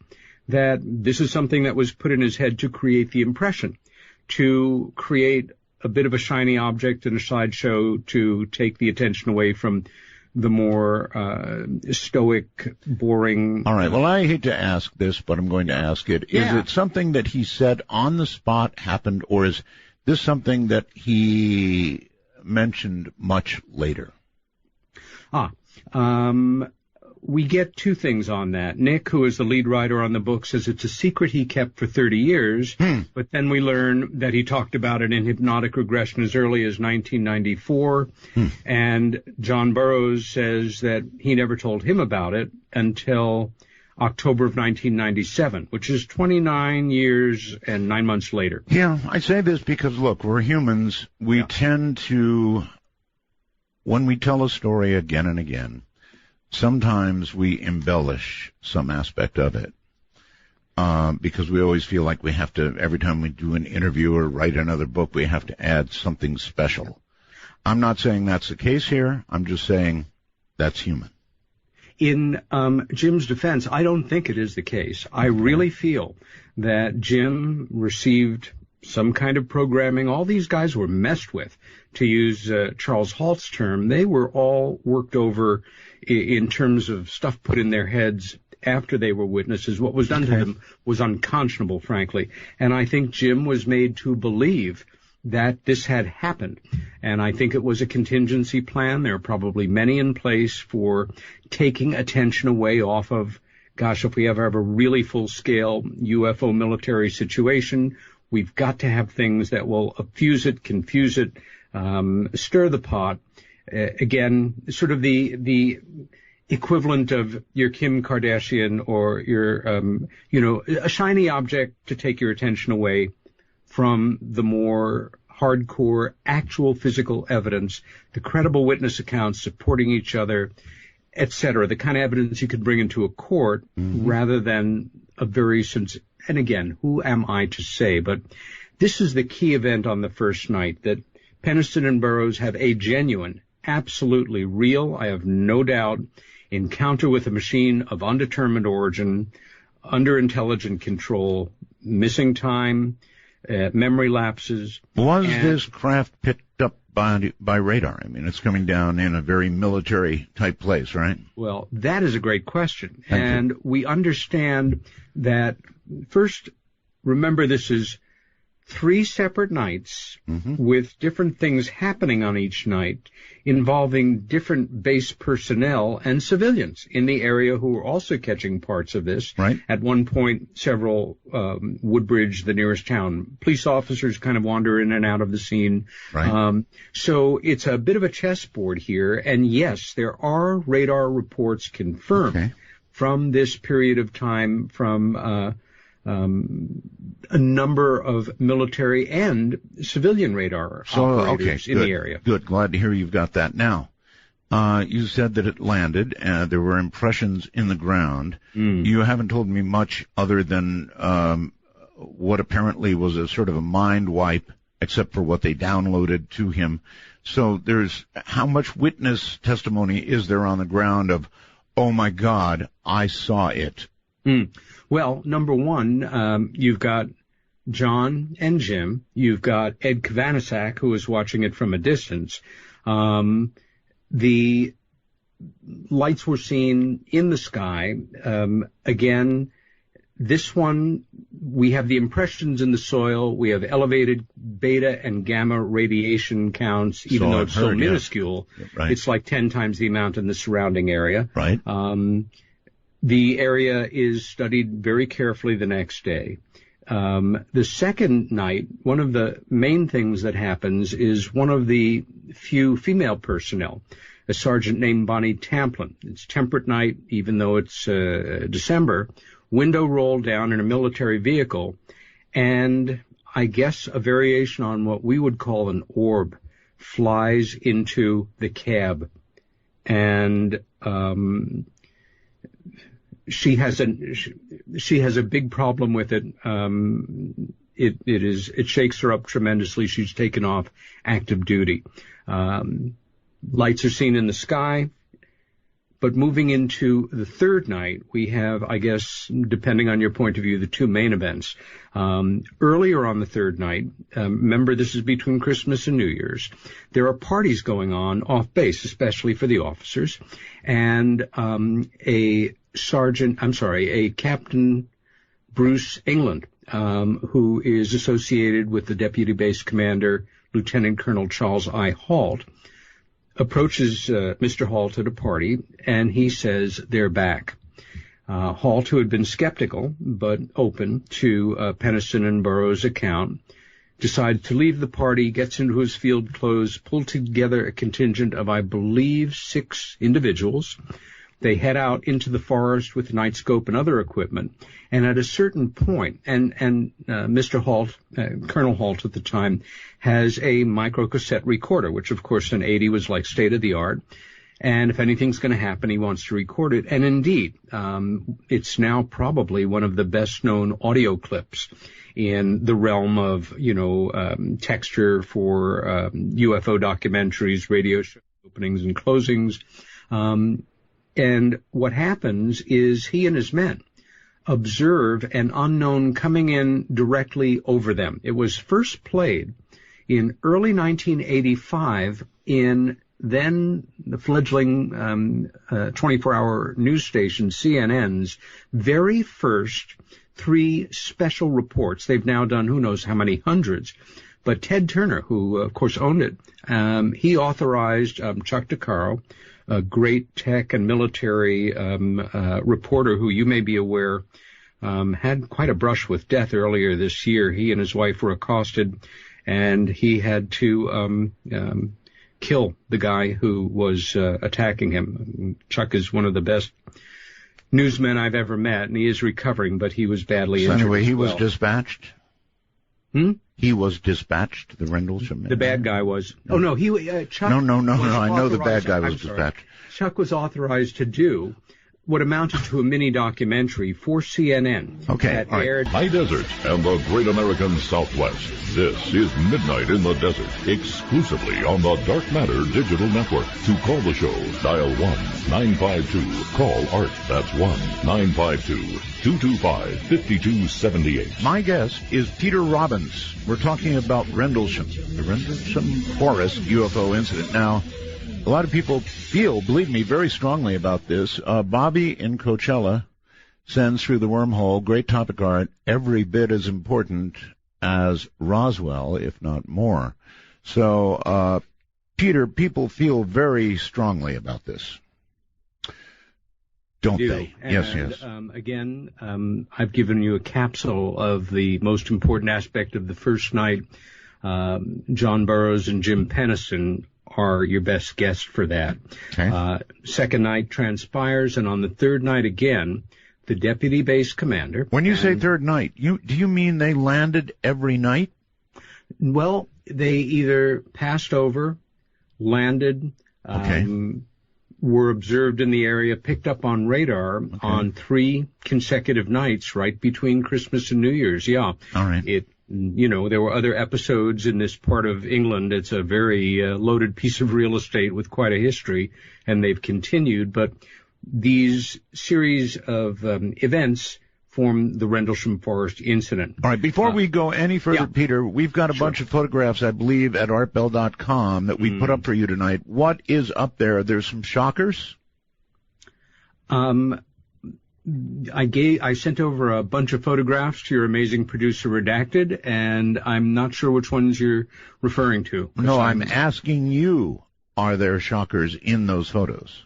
that this is something that was put in his head to create the impression, to create a bit of a shiny object in a sideshow, to take the attention away from the more stoic, boring. All right. Well, I hate to ask this, but I'm going to ask it. Is it something that he said on the spot happened, or is this something that he mentioned much later? We get two things on that. Nick, who is the lead writer on the book, says it's a secret he kept for 30 years, but then we learn that he talked about it in hypnotic regression as early as 1994, and John Burroughs says that he never told him about it until October of 1997, which is 29 years and 9 months later. Yeah, I say this because, look, we're humans. We tend to, when we tell a story again and again, sometimes we embellish some aspect of it because we always feel like we have to, every time we do an interview or write another book, we have to add something special. I'm not saying that's the case here. I'm just saying that's human. In Jim's defense, I don't think it is the case. I really feel that Jim received some kind of programming. All these guys were messed with. To use Charles Halt's term, they were all worked over in terms of stuff put in their heads after they were witnesses. What was done to them was unconscionable, frankly. And I think Jim was made to believe that this had happened. And I think it was a contingency plan. There are probably many in place for taking attention away off of, gosh, if we ever have a really full-scale UFO military situation, we've got to have things that will effuse it, confuse it, stir the pot. Again, sort of the equivalent of your Kim Kardashian or your, a shiny object to take your attention away from the more hardcore, actual physical evidence, the credible witness accounts supporting each other, etc., the kind of evidence you could bring into a court rather than a very and again, who am I to say? But this is the key event on the first night, that Penniston and Burroughs have a genuine, absolutely real, I have no doubt, encounter with a machine of undetermined origin, under intelligent control, missing time, memory lapses. Was this craft picked up by radar? I mean, it's coming down in a very military-type place, right? Well, that is a great question. And we understand that, first, remember this is 3 separate nights with different things happening on each night involving different base personnel and civilians in the area who were also catching parts of this. Right. At one point, several Woodbridge, the nearest town, police officers kind of wander in and out of the scene. Right. So it's a bit of a chessboard here. And yes, there are radar reports confirmed from this period of time from a number of military and civilian radar operators in the area. Good. Glad to hear you've got that. Now, you said that it landed. There were impressions in the ground. You haven't told me much other than what apparently was a sort of a mind wipe, except for what they downloaded to him. So how much witness testimony is there on the ground of, oh, my God, I saw it? Well, number one, you've got John and Jim. You've got Ed Kavanasak, who was watching it from a distance. The lights were seen in the sky. Again, this one, we have the impressions in the soil. We have elevated beta and gamma radiation counts, even though it's so minuscule. Right. It's like 10 times the amount in the surrounding area. Right. The area is studied very carefully the next day. The second night, one of the main things that happens is one of the few female personnel, a sergeant named Bonnie Tamplin. It's temperate night, even though it's December, window rolled down in a military vehicle, and I guess a variation on what we would call an orb flies into the cab. And she has a big problem with it. It shakes her up tremendously. She's taken off active duty. Lights are seen in the sky. But moving into the third night, we have, I guess, depending on your point of view, the two main events. Earlier on the third night, remember this is between Christmas and New Year's, there are parties going on off base, especially for the officers, and a Captain Bruce England, who is associated with the Deputy Base Commander, Lieutenant Colonel Charles Halt, approaches Mr. Halt at a party, and he says they're back. Halt, who had been skeptical but open to Penniston and Burroughs' account, decides to leave the party, gets into his field clothes, pulled together a contingent of, I believe, 6 individuals. They head out into the forest with night scope and other equipment, and at a certain point, and Mr. Halt, Colonel Halt at the time, has a microcassette recorder, which of course in 80 was like state of the art. And if anything's going to happen, he wants to record it. And indeed, it's now probably one of the best known audio clips in the realm of, texture for UFO documentaries, radio show openings and closings. And what happens is he and his men observe an unknown coming in directly over them. It was first played in early 1985 in then the fledgling 24-hour news station CNN's very first 3 special reports. They've now done who knows how many hundreds. But Ted Turner, who of course owned it, he authorized Chuck DeCaro, a great tech and military reporter who you may be aware had quite a brush with death earlier this year. He and his wife were accosted, and he had to kill the guy who was attacking him. Chuck is one of the best newsmen I've ever met, and he is recovering, but he was badly injured. Anyway, he was dispatched? He was dispatched, the Rendlesham. The bad guy was. Oh, no, Chuck. No, I know the bad guy was dispatched. Chuck was authorized to do what amounted to a mini documentary for CNN. Okay. That aired. High desert and the great American Southwest. This is Midnight in the Desert, exclusively on the Dark Matter Digital Network. To call the show, dial 1-952-CALL ART. That's 1-952-225-5278. My guest is Peter Robbins. We're talking about Rendlesham, the Rendlesham Forest UFO incident. Now, a lot of people believe me, very strongly about this. Bobby in Coachella sends through the wormhole, great topic art, every bit as important as Roswell, if not more. So, Peter, people feel very strongly about this. Don't they? And, yes. Again, I've given you a capsule of the most important aspect of the first night. John Burroughs and Jim Penniston are your best guests for that. Okay. Second night transpires, and on the third night again, the deputy base commander. When you say third night, do you mean they landed every night? Well, they either passed over, landed, were observed in the area, picked up on radar on 3 consecutive nights right between Christmas and New Year's. Yeah. All right. There were other episodes in this part of England. It's a very loaded piece of real estate with quite a history, and they've continued. But these series of events form the Rendlesham Forest Incident. All right, before we go any further, Peter, we've got a bunch of photographs, I believe, at artbell.com that we put up for you tonight. What is up there? There's some shockers? I sent over a bunch of photographs to your amazing producer, Redacted, and I'm not sure which ones you're referring to. No, I'm asking you, are there shockers in those photos?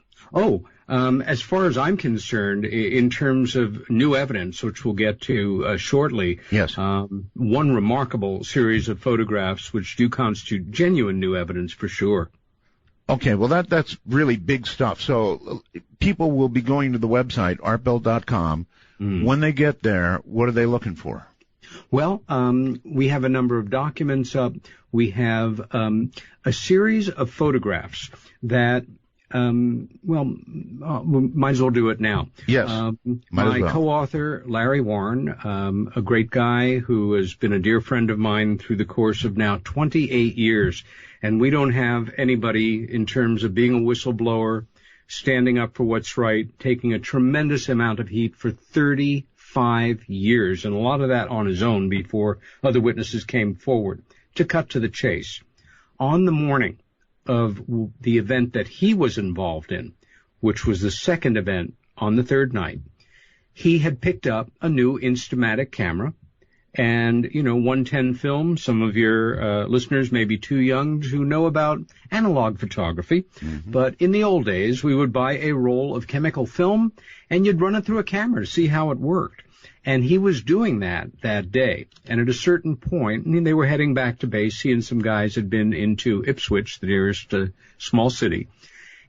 As far as I'm concerned, in terms of new evidence, which we'll get to shortly, yes. One remarkable series of photographs which do constitute genuine new evidence for sure. Okay, well, that's really big stuff. So people will be going to the website, artbell.com. When they get there, what are they looking for? Well, we have a number of documents up. We have a series of photographs that, might as well do it now. Yes, my co-author, Larry Warren, a great guy who has been a dear friend of mine through the course of now 28 years. And we don't have anybody in terms of being a whistleblower, standing up for what's right, taking a tremendous amount of heat for 35 years, and a lot of that on his own before other witnesses came forward. To cut to the chase, on the morning of the event that he was involved in, which was the second event on the third night, he had picked up a new Instamatic camera. And, 110 film, some of your listeners may be too young to know about analog photography. Mm-hmm. But in the old days, we would buy a roll of chemical film, and you'd run it through a camera to see how it worked. And he was doing that day. And at a certain point, they were heading back to base. He and some guys had been into Ipswich, the nearest small city.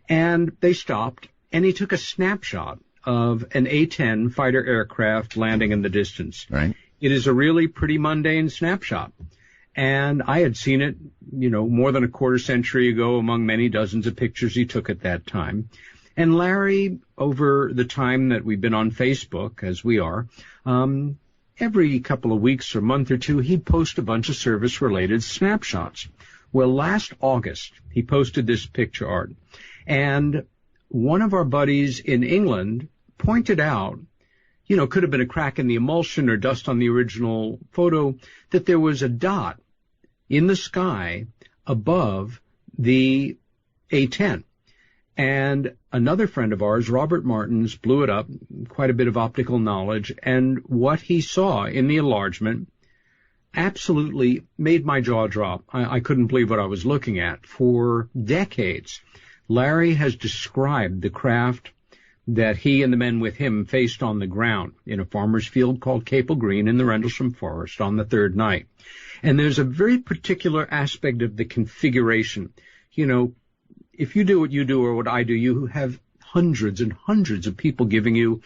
And they stopped, and he took a snapshot of an A-10 fighter aircraft landing in the distance. Right. It is a really pretty mundane snapshot. And I had seen it, more than a quarter century ago among many dozens of pictures he took at that time. And Larry, over the time that we've been on Facebook, as we are, every couple of weeks or month or two, he'd post a bunch of service-related snapshots. Well, last August, he posted this picture art. And one of our buddies in England pointed out, could have been a crack in the emulsion or dust on the original photo, that there was a dot in the sky above the A-10. And another friend of ours, Robert Martins, blew it up, quite a bit of optical knowledge, and what he saw in the enlargement absolutely made my jaw drop. I couldn't believe what I was looking at. For decades, Larry has described the craft that he and the men with him faced on the ground in a farmer's field called Capel Green in the Rendlesham Forest on the third night. And there's a very particular aspect of the configuration. If you do what you do or what I do, you have hundreds and hundreds of people giving you,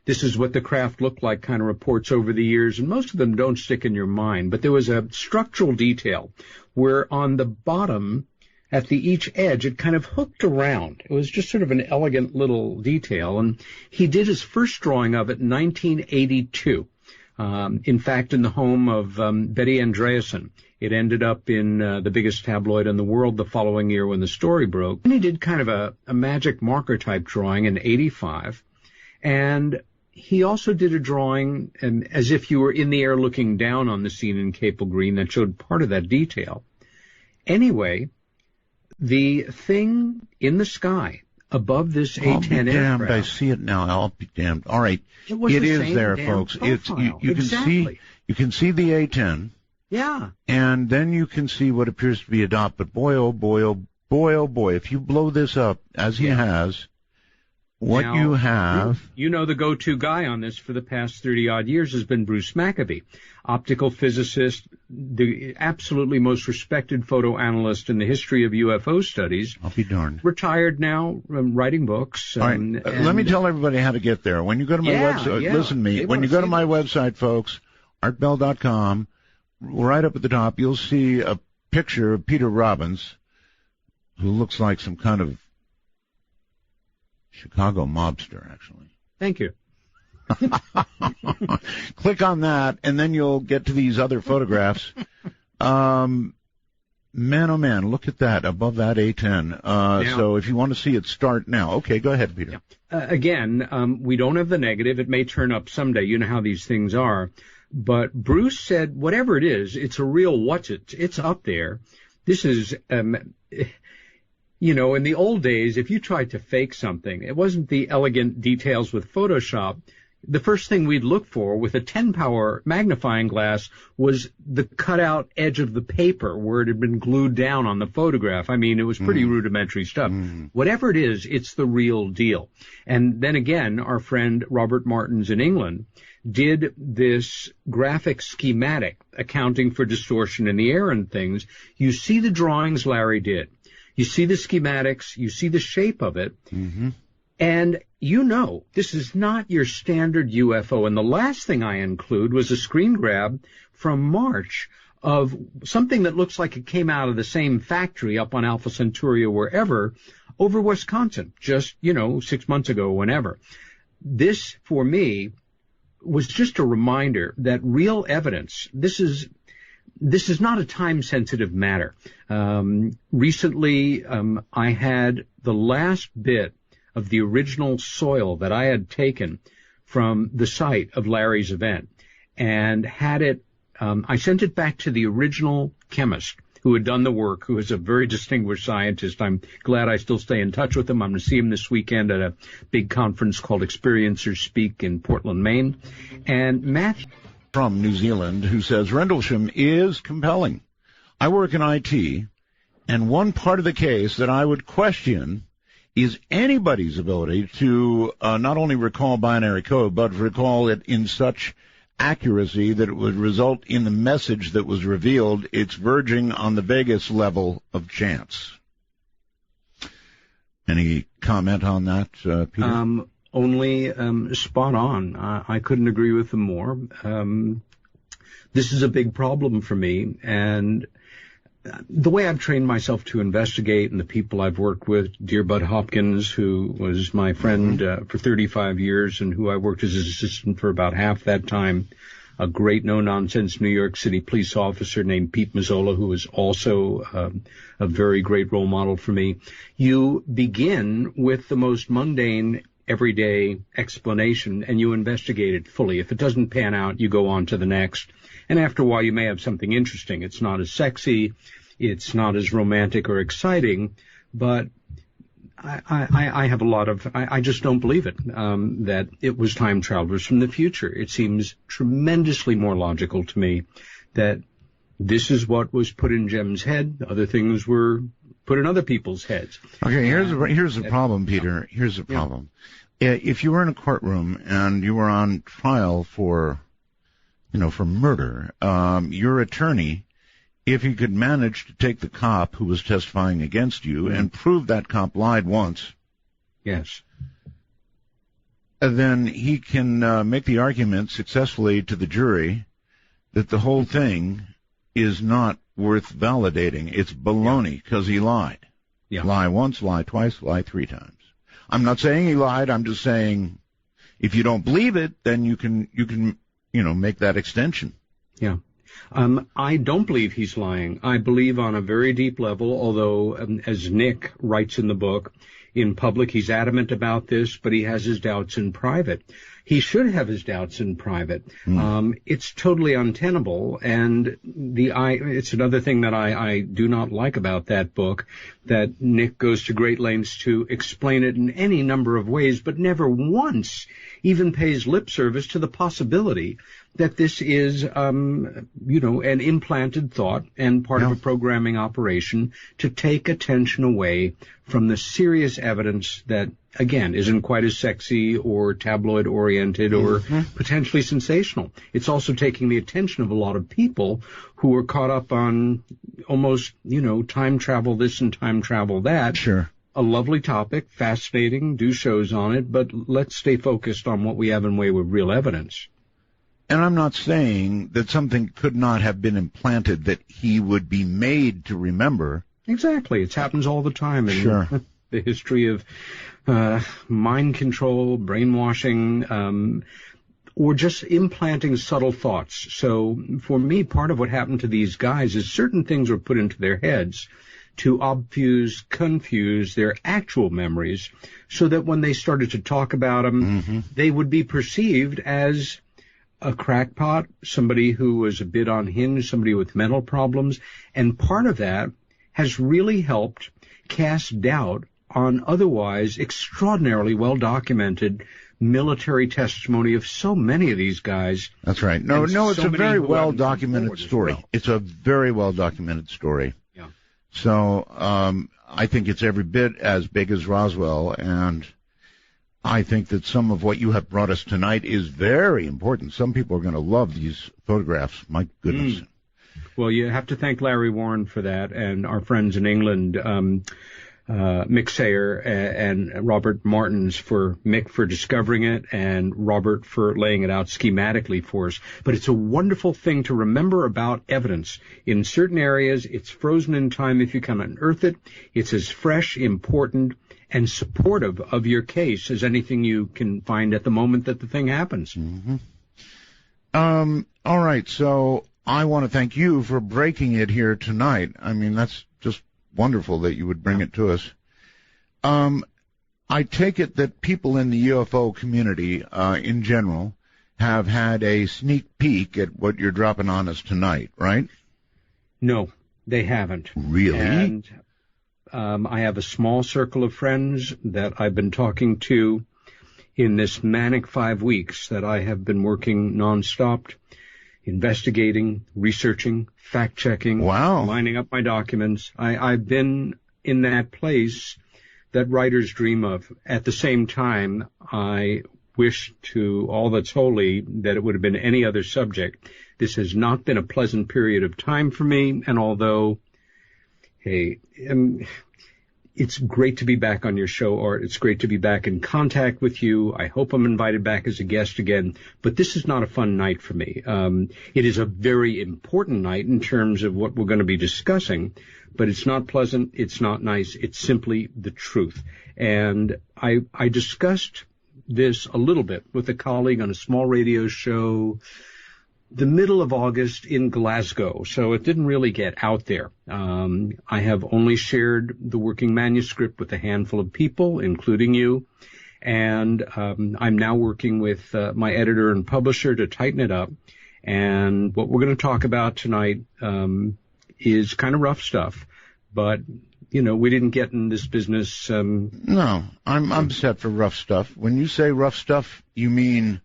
this is what the craft looked like kind of reports over the years, and most of them don't stick in your mind. But there was a structural detail where on the bottom, at each edge, it kind of hooked around. It was just sort of an elegant little detail. And he did his first drawing of it in 1982. In fact, in the home of Betty Andreasen. It ended up in the biggest tabloid in the world the following year when the story broke. And he did kind of a magic marker type drawing in 85. And he also did a drawing as if you were in the air looking down on the scene in Capel Green that showed part of that detail. Anyway, the thing in the sky above this A-10 aircraft. Damned, I see it now. I'll be damned. All right, it is there, folks. It's you can see the A-10. Yeah. And then you can see what appears to be a dot. But boy, oh boy, oh boy, oh boy, if you blow this up as he has, what you have. The go-to guy on this for the past 30-odd years has been Bruce Maccabee, optical physicist, the absolutely most respected photo analyst in the history of UFO studies. I'll be darned. Retired now, writing books. All right. Let me tell everybody how to get there. When you go to my website, listen to me. When you go to my website, folks, artbell.com, right up at the top, you'll see a picture of Peter Robbins, who looks like some kind of Chicago mobster, actually. Thank you. Click on that, and then you'll get to these other photographs. Man, oh man, look at that, above that A-10. So if you want to see it, start now. Okay, go ahead, Peter. Again, we don't have the negative. It may turn up someday. You know how these things are. But Bruce said, whatever it is, it's a real it's up there. This is... in the old days, if you tried to fake something, it wasn't the elegant details with Photoshop. The first thing we'd look for with a 10-power magnifying glass was the cutout edge of the paper where it had been glued down on the photograph. I mean, it was pretty rudimentary stuff. Whatever it is, it's the real deal. And then again, our friend Robert Martins in England did this graphic schematic accounting for distortion in the air and things. You see the drawings Larry did. You see the schematics, you see the shape of it, and this is not your standard UFO. And the last thing I include was a screen grab from March of something that looks like it came out of the same factory up on Alpha Centauri or wherever over Wisconsin, just, 6 months ago, whenever. This, for me, was just a reminder that real evidence, this is not a time-sensitive matter. Recently, I had the last bit of the original soil that I had taken from the site of Larry's event and had it, I sent it back to the original chemist who had done the work, who is a very distinguished scientist. I'm glad I still stay in touch with him. I'm going to see him this weekend at a big conference called Experiencers Speak in Portland, Maine. And Matthew from New Zealand, who says, Rendlesham is compelling. I work in IT, and one part of the case that I would question is anybody's ability to not only recall binary code, but recall it in such accuracy that it would result in the message that was revealed. It's verging on the Vegas level of chance. Any comment on that, Peter? Only spot on. I couldn't agree with them more. This is a big problem for me, and the way I've trained myself to investigate, and the people I've worked with, dear Bud Hopkins, who was my friend for 35 years and who I worked as his assistant for about half that time, a great no-nonsense New York City police officer named Pete Mazzola, who was also a very great role model for me. You begin with the most mundane, everyday explanation, and you investigate it fully. If it doesn't pan out, you go on to the next. And after a while, you may have something interesting. It's not as sexy, it's not as romantic or exciting, but I have a lot of, I just don't believe it, that it was time travelers from the future. It seems tremendously more logical to me that this is what was put in Jem's head. Other things were put in other people's heads. Okay, here's the problem, Peter. Here's the problem. If you were in a courtroom and you were on trial for murder, your attorney, if he could manage to take the cop who was testifying against you and prove that cop lied once, yes, then he can make the argument successfully to the jury that the whole thing is not worth validating. It's baloney because he lied. Yeah. Lie once, lie twice, lie three times. I'm not saying he lied. I'm just saying if you don't believe it, then you can make that extension. Yeah. I don't believe he's lying. I believe on a very deep level, although, as Nick writes in the book, in public he's adamant about this, but he has his doubts in private. He should have his doubts in private. It's totally untenable, and it's another thing that I do not like about that book, that Nick goes to great lengths to explain it in any number of ways, but never once even pays lip service to the possibility that this is, an implanted thought and part of a programming operation to take attention away from the serious evidence that, again, isn't quite as sexy or tabloid-oriented or potentially sensational. It's also taking the attention of a lot of people who are caught up on almost, time travel this and time travel that. Sure. A lovely topic, fascinating, do shows on it, but let's stay focused on what we have in way with real evidence. And I'm not saying that something could not have been implanted that he would be made to remember. Exactly. It happens all the time in the history of mind control, brainwashing, or just implanting subtle thoughts. So for me, part of what happened to these guys is certain things were put into their heads to confuse their actual memories so that when they started to talk about them, they would be perceived as a crackpot, somebody who was a bit unhinged, somebody with mental problems. And part of that has really helped cast doubt on otherwise extraordinarily well-documented military testimony of so many of these guys. That's right. No, it's a very well-documented story. Well. It's a very well-documented story. Yeah. So I think it's every bit as big as Roswell, and I think that some of what you have brought us tonight is very important. Some people are going to love these photographs. My goodness. Well, you have to thank Larry Warren for that, and our friends in England, Mick Sayer and Robert Martins Mick for discovering it, and Robert for laying it out schematically for us. But it's a wonderful thing to remember about evidence. In certain areas, it's frozen in time. If you can unearth it, it's as fresh, important, and supportive of your case as anything you can find at the moment that the thing happens. All right, so I want to thank you for breaking it here tonight. I mean, that's just wonderful that you would bring it to us. I take it that people in the UFO community, in general, have had a sneak peek at what you're dropping on us tonight, right? No, they haven't. Really? And I have a small circle of friends that I've been talking to in this manic 5 weeks that I have been working nonstop, investigating, researching, fact-checking, lining up my documents. I've been in that place that writers dream of. At the same time, I wish to all that's holy that it would have been any other subject. This has not been a pleasant period of time for me, and although, hey, it's great to be back on your show, Art. It's great to be back in contact with you. I hope I'm invited back as a guest again, but this is not a fun night for me. It is a very important night in terms of what we're going to be discussing, but it's not pleasant. It's not nice. It's simply the truth. And I discussed this a little bit with a colleague on a small radio show the middle of August in Glasgow, so it didn't really get out there. I have only shared the working manuscript with a handful of people, including you, and I'm now working with my editor and publisher to tighten it up. And what we're going to talk about tonight is kind of rough stuff, but you know, we didn't get in this business. No, I'm set for rough stuff. When you say rough stuff, you mean?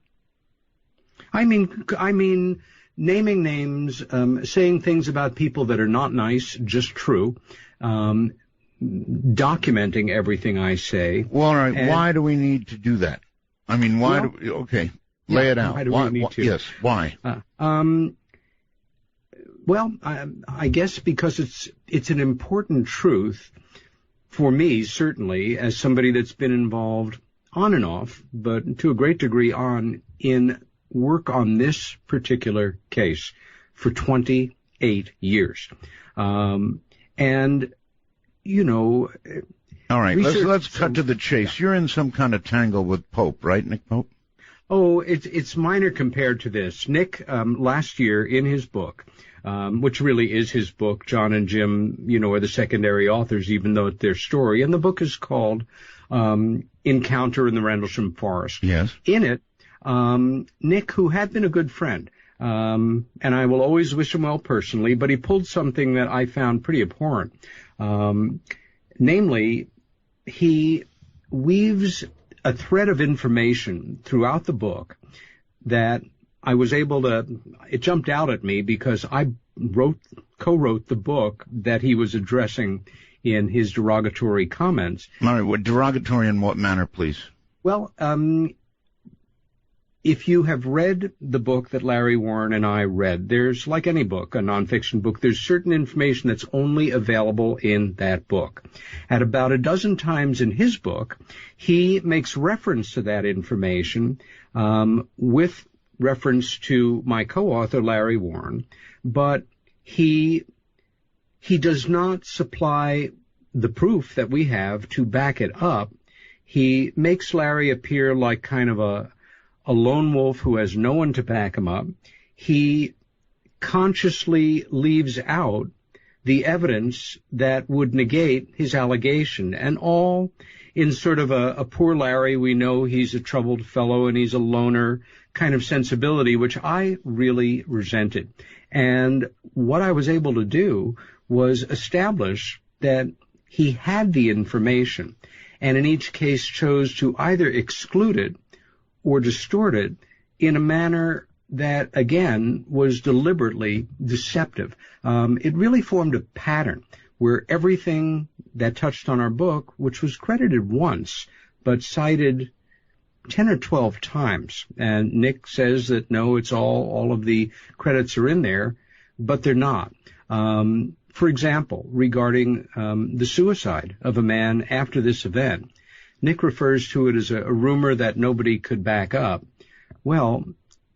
I mean, naming names, saying things about people that are not nice, just true, documenting everything I say. Well, all right. Why do we need to do that? I mean, why? Okay, lay it out. Why do we need to? Yes. Why? Well, I guess because it's an important truth for me, certainly, as somebody that's been involved on and off, but to a great degree in work on this particular case for 28 years. And, you know... All right, let's cut to the chase. You're in some kind of tangle with Pope, right, Nick Pope? Oh, it's minor compared to this. Nick, last year in his book, which really is his book, John and Jim, you know, are the secondary authors, even though it's their story. And the book is called Encounter in the Rendlesham Forest. Yes. In it, Nick, who had been a good friend, and I will always wish him well personally, but he pulled something that I found pretty abhorrent. Namely, he weaves a thread of information throughout the book that I was able to, it jumped out at me because I co-wrote the book that he was addressing in his derogatory comments. All right, what derogatory in what manner, please? Well, if you have read the book that Larry Warren and I read, there's, like any book, a nonfiction book, there's certain information that's only available in that book. At about a dozen times in his book, he makes reference to that information with reference to my co-author, Larry Warren, but he does not supply the proof that we have to back it up. He makes Larry appear like kind of a lone wolf who has no one to back him up. He consciously leaves out the evidence that would negate his allegation, and all in sort of a poor Larry, we know he's a troubled fellow and he's a loner kind of sensibility, which I really resented. And what I was able to do was establish that he had the information, and in each case chose to either exclude it or distort it in a manner that, again, was deliberately deceptive. It really formed a pattern where everything that touched on our book, which was credited once, but cited 10 or 12 times. And Nick says that, no, it's all of the credits are in there, but they're not. For example, regarding the suicide of a man after this event, Nick refers to it as a rumor that nobody could back up. Well,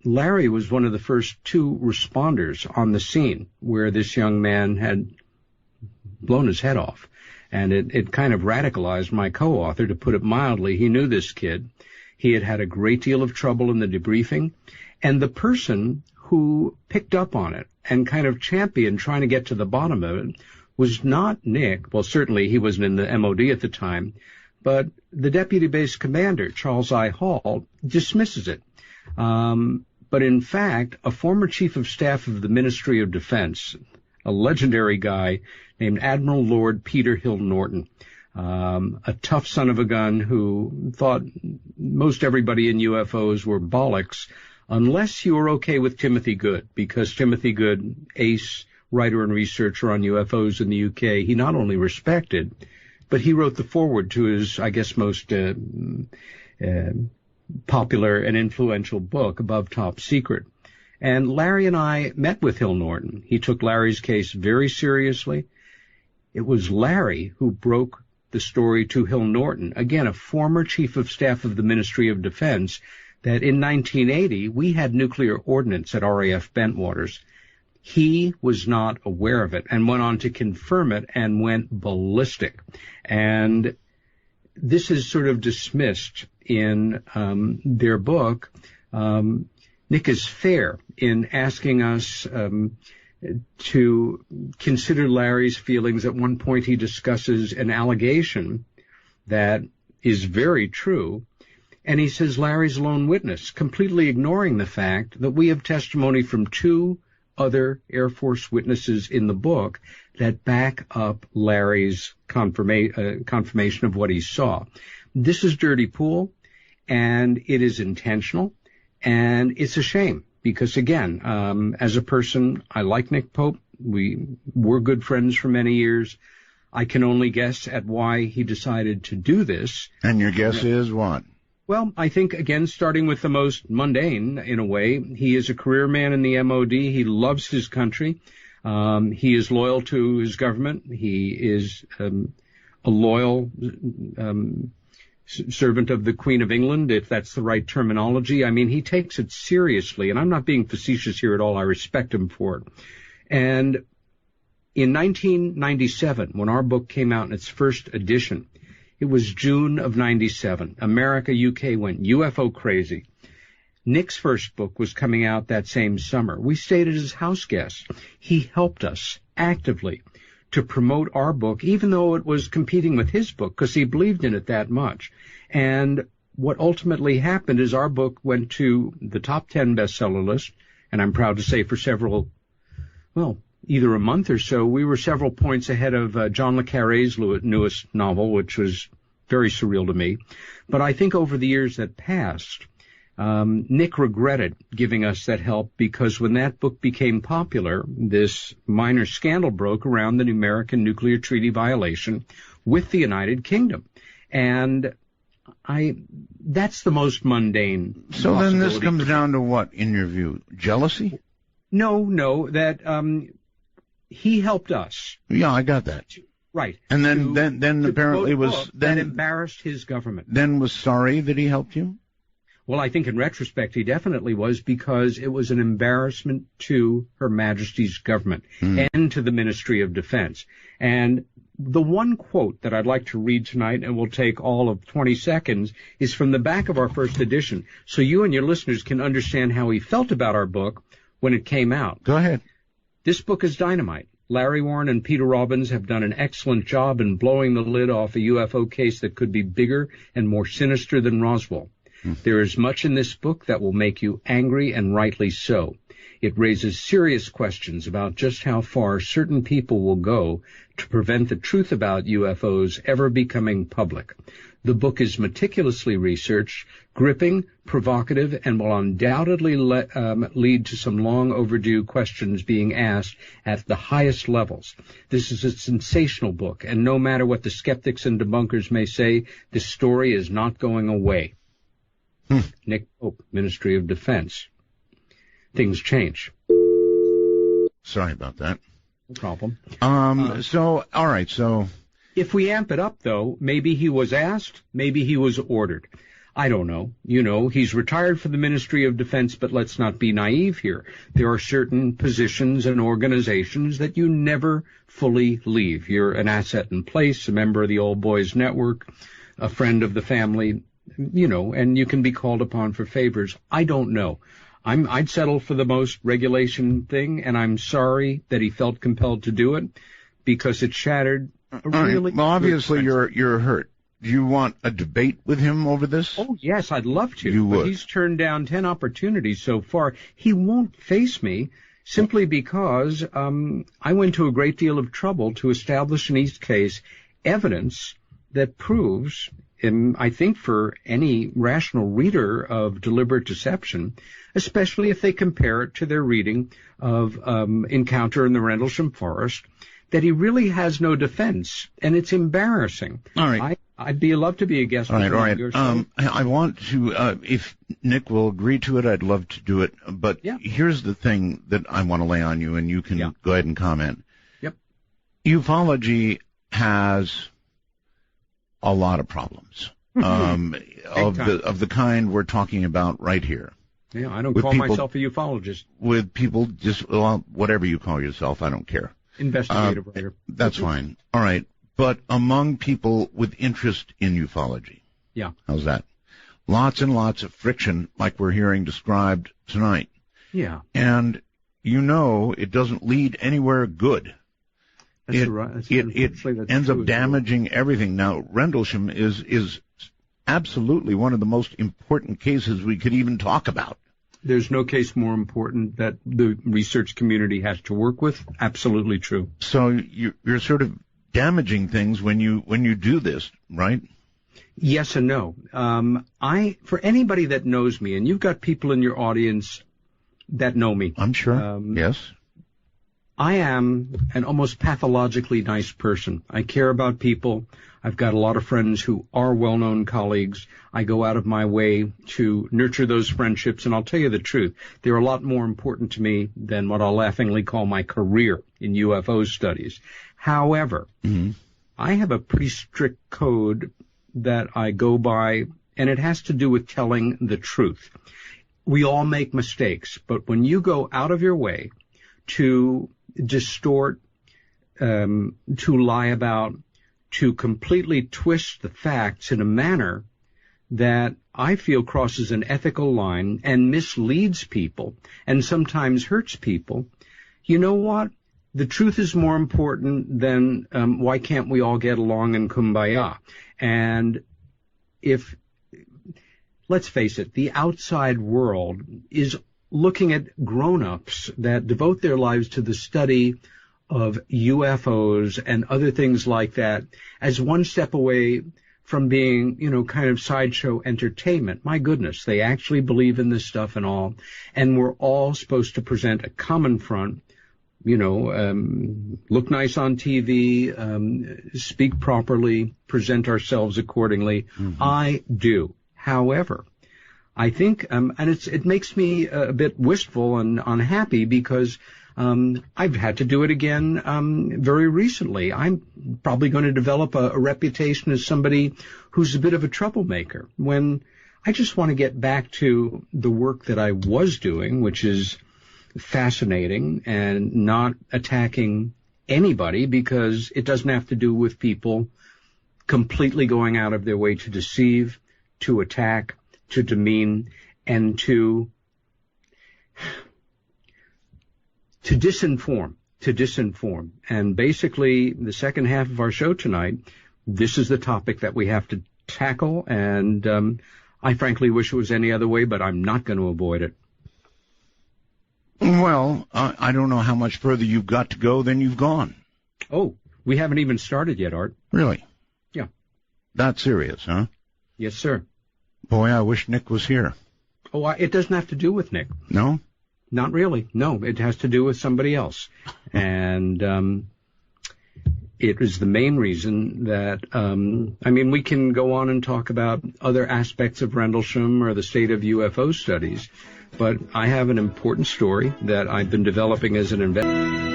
Larry was one of the first two responders on the scene where this young man had blown his head off. And it kind of radicalized my co-author, to put it mildly. He knew this kid. He had a great deal of trouble in the debriefing. And the person who picked up on it and kind of championed trying to get to the bottom of it was not Nick. Well, certainly he wasn't in the MOD at the time, but the deputy base commander, Charles I. Halt, dismisses it. But in fact, a former chief of staff of the Ministry of Defense, a legendary guy named Admiral Lord Peter Hill Norton, a tough son of a gun who thought most everybody in UFOs were bollocks, unless you were okay with Timothy Good, because Timothy Good, ace writer and researcher on UFOs in the UK, he not only respected, but he wrote the foreword to his, I guess, most popular and influential book, Above Top Secret. And Larry and I met with Hill Norton. He took Larry's case very seriously. It was Larry who broke the story to Hill Norton, again, a former chief of staff of the Ministry of Defense, that in 1980 we had nuclear ordnance at RAF Bentwaters. He was not aware of it and went on to confirm it and went ballistic. And this is sort of dismissed in their book. Nick is fair in asking us to consider Larry's feelings. At one point he discusses an allegation that is very true, and he says Larry's a lone witness, completely ignoring the fact that we have testimony from two other Air Force witnesses in the book that back up Larry's confirmation of what he saw. This is dirty pool, and it is intentional, and it's a shame because, again, as a person, I like Nick Pope. We were good friends for many years. I can only guess at why he decided to do this. And your guess is what? Well, I think, again, starting with the most mundane, in a way, he is a career man in the MOD. He loves his country. He is loyal to his government. He is a loyal servant of the Queen of England, if that's the right terminology. I mean, he takes it seriously, and I'm not being facetious here at all. I respect him for it. And in 1997, when our book came out in its first edition, it was June of 97. America, UK went UFO crazy. Nick's first book was coming out that same summer. We stayed at his house guests. He helped us actively to promote our book, even though it was competing with his book, because he believed in it that much. And what ultimately happened is our book went to the top 10 bestseller list, and I'm proud to say for several, well, either a month or so, we were several points ahead of John le Carré's newest novel, which was very surreal to me. But I think over the years that passed, Nick regretted giving us that help, because when that book became popular, this minor scandal broke around the American nuclear treaty violation with the United Kingdom. And that's the most mundane. So then this comes down to what, in your view? Jealousy? No, that he helped us. Yeah, I got that. Right. And then apparently was that embarrassed his government. Then was sorry that he helped you? Well, I think in retrospect he definitely was, because it was an embarrassment to Her Majesty's government and to the Ministry of Defense. And the one quote that I'd like to read tonight, and will take all of 20 seconds, is from the back of our first edition, so you and your listeners can understand how he felt about our book when it came out. Go ahead. This book is dynamite. Larry Warren and Peter Robbins have done an excellent job in blowing the lid off a UFO case that could be bigger and more sinister than Roswell. There is much in this book that will make you angry, and rightly so. It raises serious questions about just how far certain people will go to prevent the truth about UFOs ever becoming public. The book is meticulously researched, gripping, provocative, and will undoubtedly lead to some long overdue questions being asked at the highest levels. This is a sensational book, and no matter what the skeptics and debunkers may say, this story is not going away. Nick Pope, Ministry of Defense. Things change. Sorry about that. No problem. So, all right, so... If we amp it up, though, maybe he was asked, maybe he was ordered. I don't know. You know, he's retired from the Ministry of Defense, but let's not be naive here. There are certain positions and organizations that you never fully leave. You're an asset in place, a member of the Old Boys Network, a friend of the family, you know, and you can be called upon for favors. I don't know. I'd settle for the most regulation thing, and I'm sorry that he felt compelled to do it, because it shattered a really... Well, obviously you're hurt. you want a debate with him over this? Oh, yes, I'd love to. You would. But he's turned down 10 opportunities so far. He won't face me simply because I went to a great deal of trouble to establish in each case evidence that proves, I think for any rational reader of deliberate deception, especially if they compare it to their reading of Encounter in the Rendlesham Forest, that he really has no defense, and it's embarrassing. All right. I'd love to be a guest. All right. Your show. I want to, if Nick will agree to it, I'd love to do it. But here's the thing that I want to lay on you, and you can go ahead and comment. Yep. Ufology has a lot of problems of the kind we're talking about right here. Yeah, I don't call myself a ufologist. With people just, well, whatever you call yourself, I don't care. Investigative writer. That's fine. All right. But among people with interest in ufology. Yeah. How's that? Lots and lots of friction like we're hearing described tonight. Yeah. And it doesn't lead anywhere good. That's right. It ends up damaging everything. Now, Rendlesham is absolutely one of the most important cases we could even talk about. There's no case more important that the research community has to work with. Absolutely true. So you're sort of damaging things when you do this, right? Yes and no. For anybody that knows me, and you've got people in your audience that know me. I'm sure. Yes. I am an almost pathologically nice person. I care about people. I've got a lot of friends who are well-known colleagues. I go out of my way to nurture those friendships, and I'll tell you the truth. They're a lot more important to me than what I'll laughingly call my career in UFO studies. However, I have a pretty strict code that I go by, and it has to do with telling the truth. We all make mistakes, but when you go out of your way to distort, to lie about, to completely twist the facts in a manner that I feel crosses an ethical line and misleads people and sometimes hurts people, you know what? The truth is more important than why can't we all get along in kumbaya? And let's face it, the outside world is looking at grown-ups that devote their lives to the study of UFOs and other things like that as one step away from being, kind of sideshow entertainment. My goodness, they actually believe in this stuff and all. And we're all supposed to present a common front, look nice on TV, speak properly, present ourselves accordingly. Mm-hmm. I do. However, I think, and it makes me a bit wistful and unhappy because I've had to do it again very recently. I'm probably going to develop a reputation as somebody who's a bit of a troublemaker when I just want to get back to the work that I was doing, which is fascinating and not attacking anybody because it doesn't have to do with people completely going out of their way to deceive, to attack, to demean, and to disinform. And basically, the second half of our show tonight, this is the topic that we have to tackle, and I frankly wish it was any other way, but I'm not going to avoid it. Well, I don't know how much further you've got to go than you've gone. Oh, we haven't even started yet, Art. Really? Yeah. That serious, huh? Yes, sir. Boy, I wish Nick was here. Oh, it doesn't have to do with Nick. No? Not really. No, it has to do with somebody else. And it is the main reason that, we can go on and talk about other aspects of Rendlesham or the state of UFO studies, but I have an important story that I've been developing as an investigator.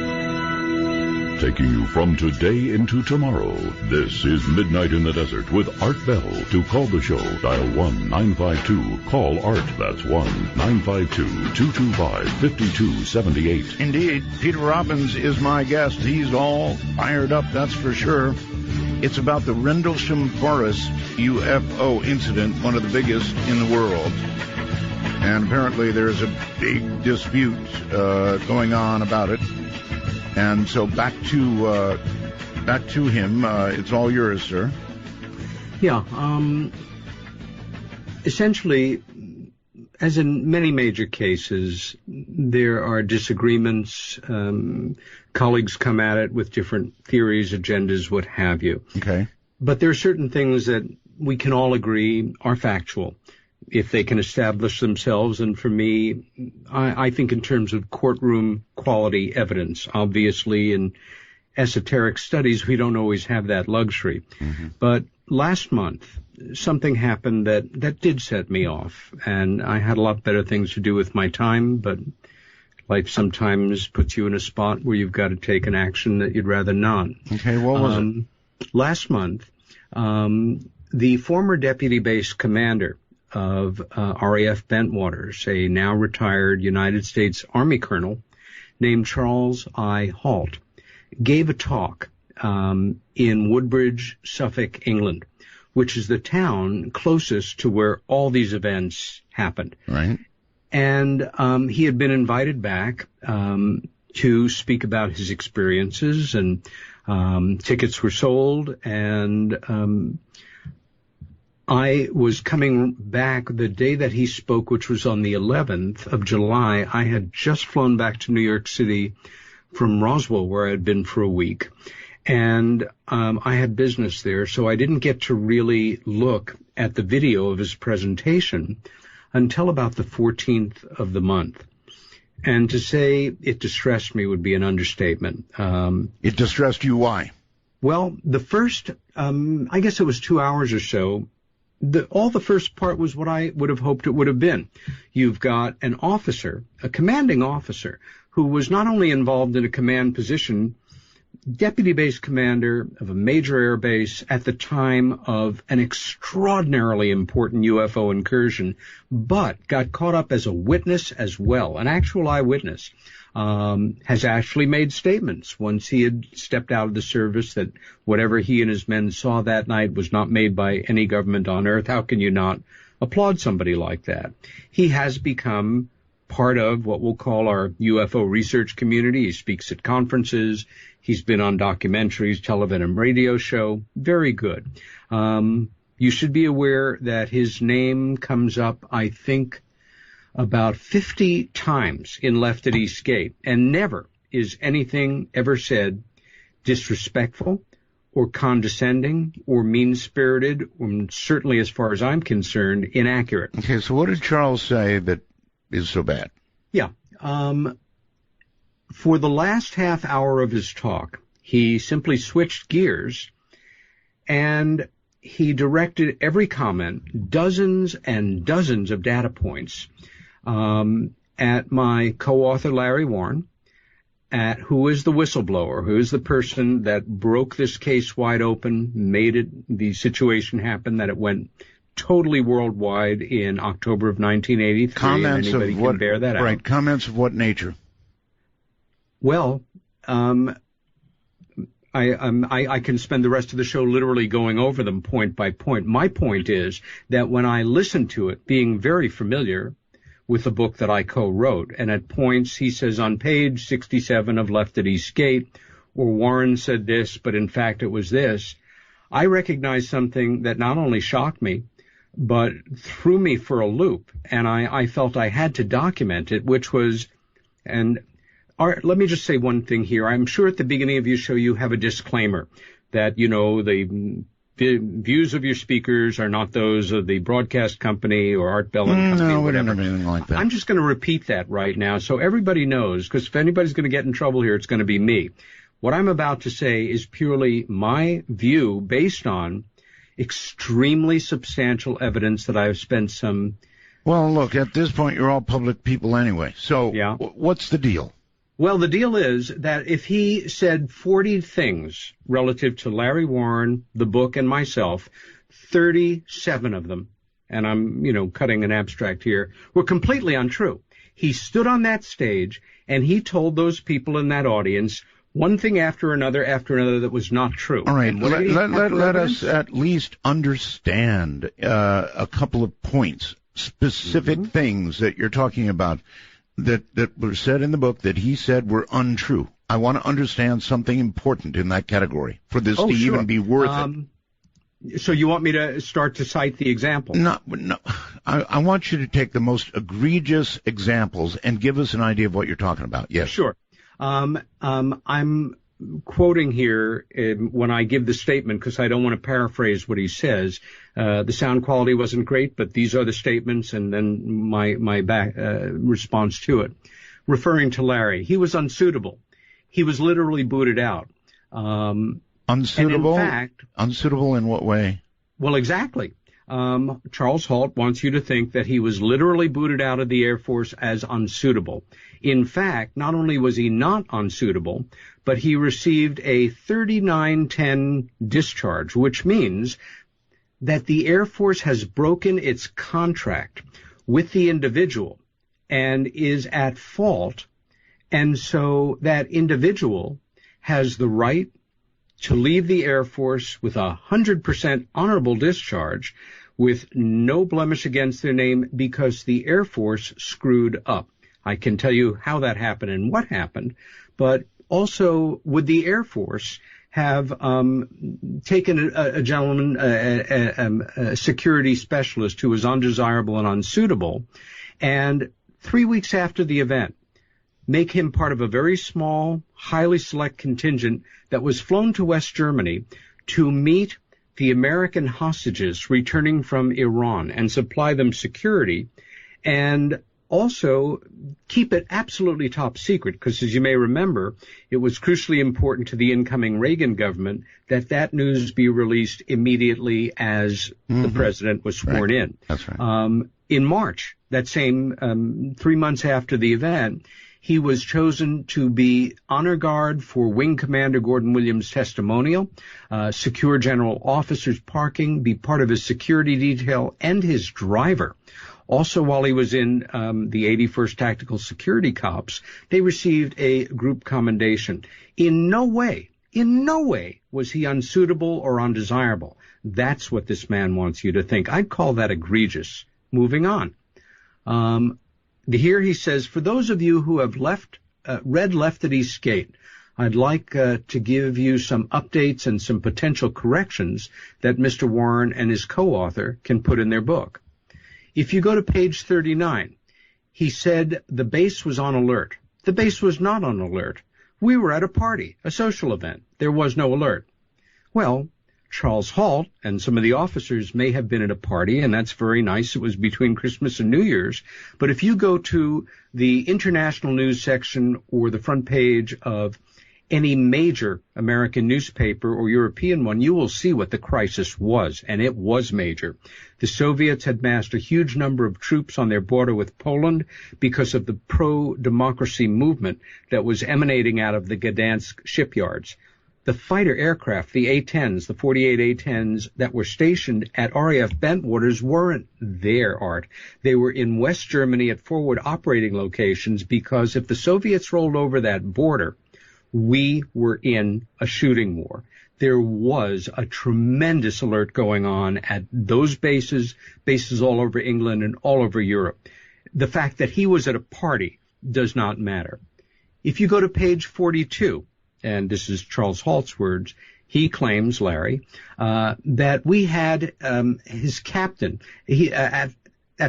Taking you from today into tomorrow, this is Midnight in the Desert with Art Bell. To call the show, dial 1-952-CALL ART. That's 1-952-225-5278. Indeed, Peter Robbins is my guest. He's all fired up, that's for sure. It's about the Rendlesham Forest UFO incident, one of the biggest in the world. And apparently there's a big dispute going on about it. And so back to him. It's all yours, sir. Yeah. Essentially, as in many major cases, there are disagreements. Colleagues come at it with different theories, agendas, what have you. Okay. But there are certain things that we can all agree are factual if they can establish themselves. And for me, I think in terms of courtroom quality evidence, obviously in esoteric studies, we don't always have that luxury. Mm-hmm. But last month, something happened that did set me off, and I had a lot better things to do with my time, but life sometimes puts you in a spot where you've got to take an action that you'd rather not. Okay, what was it? Last month, the former deputy base commander of RAF Bentwaters, a now retired United States Army colonel named Charles Halt, gave a talk in Woodbridge, Suffolk, England, which is the town closest to where all these events happened. Right. And he had been invited back to speak about his experiences, and tickets were sold, and I was coming back the day that he spoke, which was on the 11th of July. I had just flown back to New York City from Roswell, where I had been for a week. And I had business there, so I didn't get to really look at the video of his presentation until about the 14th of the month. And to say it distressed me would be an understatement. It distressed you, why? Well, the first, I guess it was 2 hours or so, all the first part was what I would have hoped it would have been. You've got an officer, a commanding officer, who was not only involved in a command position, deputy base commander of a major air base at the time of an extraordinarily important UFO incursion, but got caught up as a witness as well, an actual eyewitness, has actually made statements once he had stepped out of the service that whatever he and his men saw that night was not made by any government on earth. How can you not applaud somebody like that? He has become part of what we'll call our UFO research community. He speaks at conferences. He's been on documentaries, television, and radio show. Very good. You should be aware that his name comes up, I think, about 50 times in Left at Eastgate, and never is anything ever said disrespectful or condescending or mean-spirited, or certainly, as far as I'm concerned, inaccurate. Okay, so what did Charles say that is so bad? Yeah. For the last half hour of his talk, he simply switched gears and he directed every comment, dozens and dozens of data points, at my co-author Larry Warren, at who is the whistleblower, who is the person that broke this case wide open, made it the situation happen that it went totally worldwide in October of 1983. Comments and anybody of what? Can bear that right. Out. Comments of what nature? Well, I can spend the rest of the show literally going over them point by point. My point is that when I listened to it, being very familiar with the book that I co-wrote, and at points he says on page 67 of Left at Eastgate, or Warren said this, but in fact it was this, I recognized something that not only shocked me, but threw me for a loop, and I felt I had to document it, which was, and let me just say one thing here. I'm sure at the beginning of your show you have a disclaimer that, you know, the views of your speakers are not those of the broadcast company or Art Bell and Company. No, or we whatever. don't have anything like that. I'm just going to repeat that right now so everybody knows, because if anybody's going to get in trouble here, it's going to be me. What I'm about to say is purely my view based on extremely substantial evidence that I've spent some... Well, look, at this point, you're all public people anyway. So yeah. What's the deal? Well, the deal is that if he said 40 things relative to Larry Warren, the book, and myself, 37 of them, and I'm, cutting an abstract here, were completely untrue. He stood on that stage, and he told those people in that audience one thing after another that was not true. All right, let us at least understand a couple of points, specific things that you're talking about that were said in the book that he said were untrue. I want to understand something important in that category for this to even be worth it. So you want me to start to cite the example? No. I want you to take the most egregious examples and give us an idea of what you're talking about. Yes. Sure. I'm quoting here when I give the statement because I don't want to paraphrase what he says. The sound quality wasn't great, but these are the statements, and then my back response to it. Referring to Larry, he was unsuitable. He was literally booted out. Unsuitable? And in fact, unsuitable in what way? Well, exactly. Charles Halt wants you to think that he was literally booted out of the Air Force as unsuitable. In fact, not only was he not unsuitable, but he received a 3910 discharge, which means that the Air Force has broken its contract with the individual and is at fault, and so that individual has the right to leave the Air Force with 100% honorable discharge with no blemish against their name because the Air Force screwed up. I can tell you how that happened and what happened, but also would the Air Force have taken a gentleman, a security specialist who was undesirable and unsuitable, and 3 weeks after the event, make him part of a very small, highly select contingent that was flown to West Germany to meet the American hostages returning from Iran and supply them security, and also keep it absolutely top secret, because as you may remember, it was crucially important to the incoming Reagan government that that news be released immediately as the president was sworn in. That's right. In March, that same 3 months after the event, he was chosen to be honor guard for Wing Commander Gordon Williams' testimonial, secure general officers' parking, be part of his security detail, and his driver. Also, while he was in the 81st Tactical Security Corps, they received a group commendation. In no way was he unsuitable or undesirable. That's what this man wants you to think. I'd call that egregious. Moving on. Here he says, for those of you who have read Left at Eastgate, I'd like to give you some updates and some potential corrections that Mr. Warren and his co-author can put in their book. If you go to page 39, he said the base was on alert. The base was not on alert. We were at a party, a social event. There was no alert. Well, Charles Halt and some of the officers may have been at a party, and that's very nice. It was between Christmas and New Year's. But if you go to the international news section or the front page of any major American newspaper or European one, you will see what the crisis was, and it was major. The Soviets had massed a huge number of troops on their border with Poland because of the pro-democracy movement that was emanating out of the Gdansk shipyards. The fighter aircraft, the A-10s, the 48 A-10s that were stationed at RAF Bentwaters weren't there, Art. They were in West Germany at forward operating locations because if the Soviets rolled over that border, we were in a shooting war. There was a tremendous alert going on at those bases all over England and all over Europe. The fact that he was at a party does not matter. If you go to page 42, and this is Charles Halt's words, he claims, Larry, that we had his captain at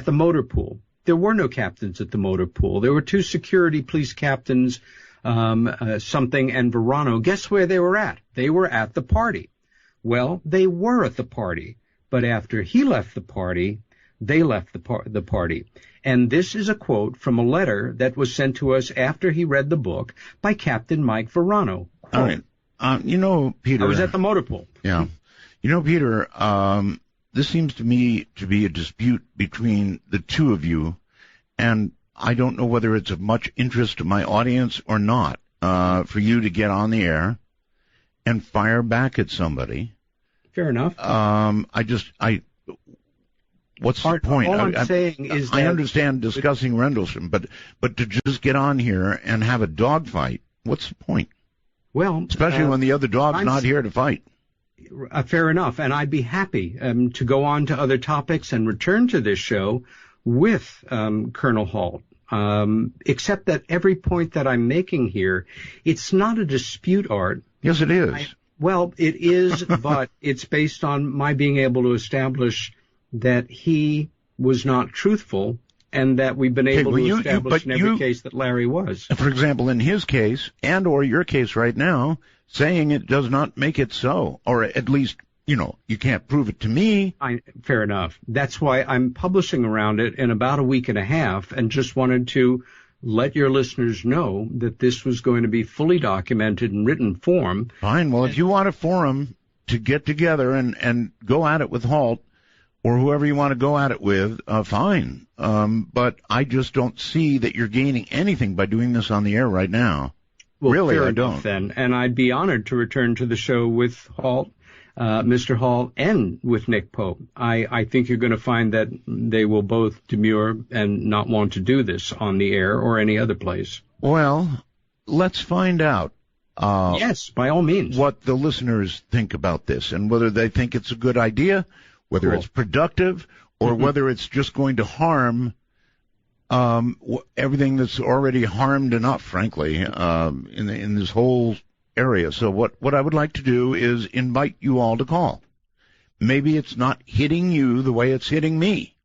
the motor pool. There were no captains at the motor pool. There were two security police captains, something and Verano. Guess where they were at? They were at the party. Well, they were at the party, but after he left the party, they left the party. And this is a quote from a letter that was sent to us after he read the book by Captain Mike Verano. All right. Peter. I was at the motor pool. Yeah. Peter, this seems to me to be a dispute between the two of you, and I don't know whether it's of much interest to my audience or not, for you to get on the air and fire back at somebody. Fair enough. What's the point? All I'm saying is that I understand discussing Rendlesham, but to just get on here and have a dogfight, what's the point? Well, especially when the other dog's not here to fight. Fair enough, and I'd be happy to go on to other topics and return to this show with Colonel Halt. Except that every point that I'm making here, it's not a dispute, Art. Yes, it is. Well, it is, but it's based on my being able to establish that he was not truthful and that we've been able to establish in every case that Larry was. For example, in his case, and or your case right now, saying it does not make it so, or at least, you can't prove it to me. Fair enough. That's why I'm publishing around it in about a week and a half, and just wanted to let your listeners know that this was going to be fully documented in written form. Fine. Well, if you want a forum to get together and go at it with Halt, or whoever you want to go at it with, fine. But I just don't see that you're gaining anything by doing this on the air right now. Well, really, fair I enough, don't. Then. And I'd be honored to return to the show with Halt, Mr. Halt, and with Nick Pope. I think you're going to find that they will both demur and not want to do this on the air or any other place. Well, let's find out. Yes, by all means. What the listeners think about this, and whether they think it's a good idea, whether it's productive, or whether it's just going to harm everything that's already harmed enough, frankly, in this whole area. So what I would like to do is invite you all to call. Maybe it's not hitting you the way it's hitting me,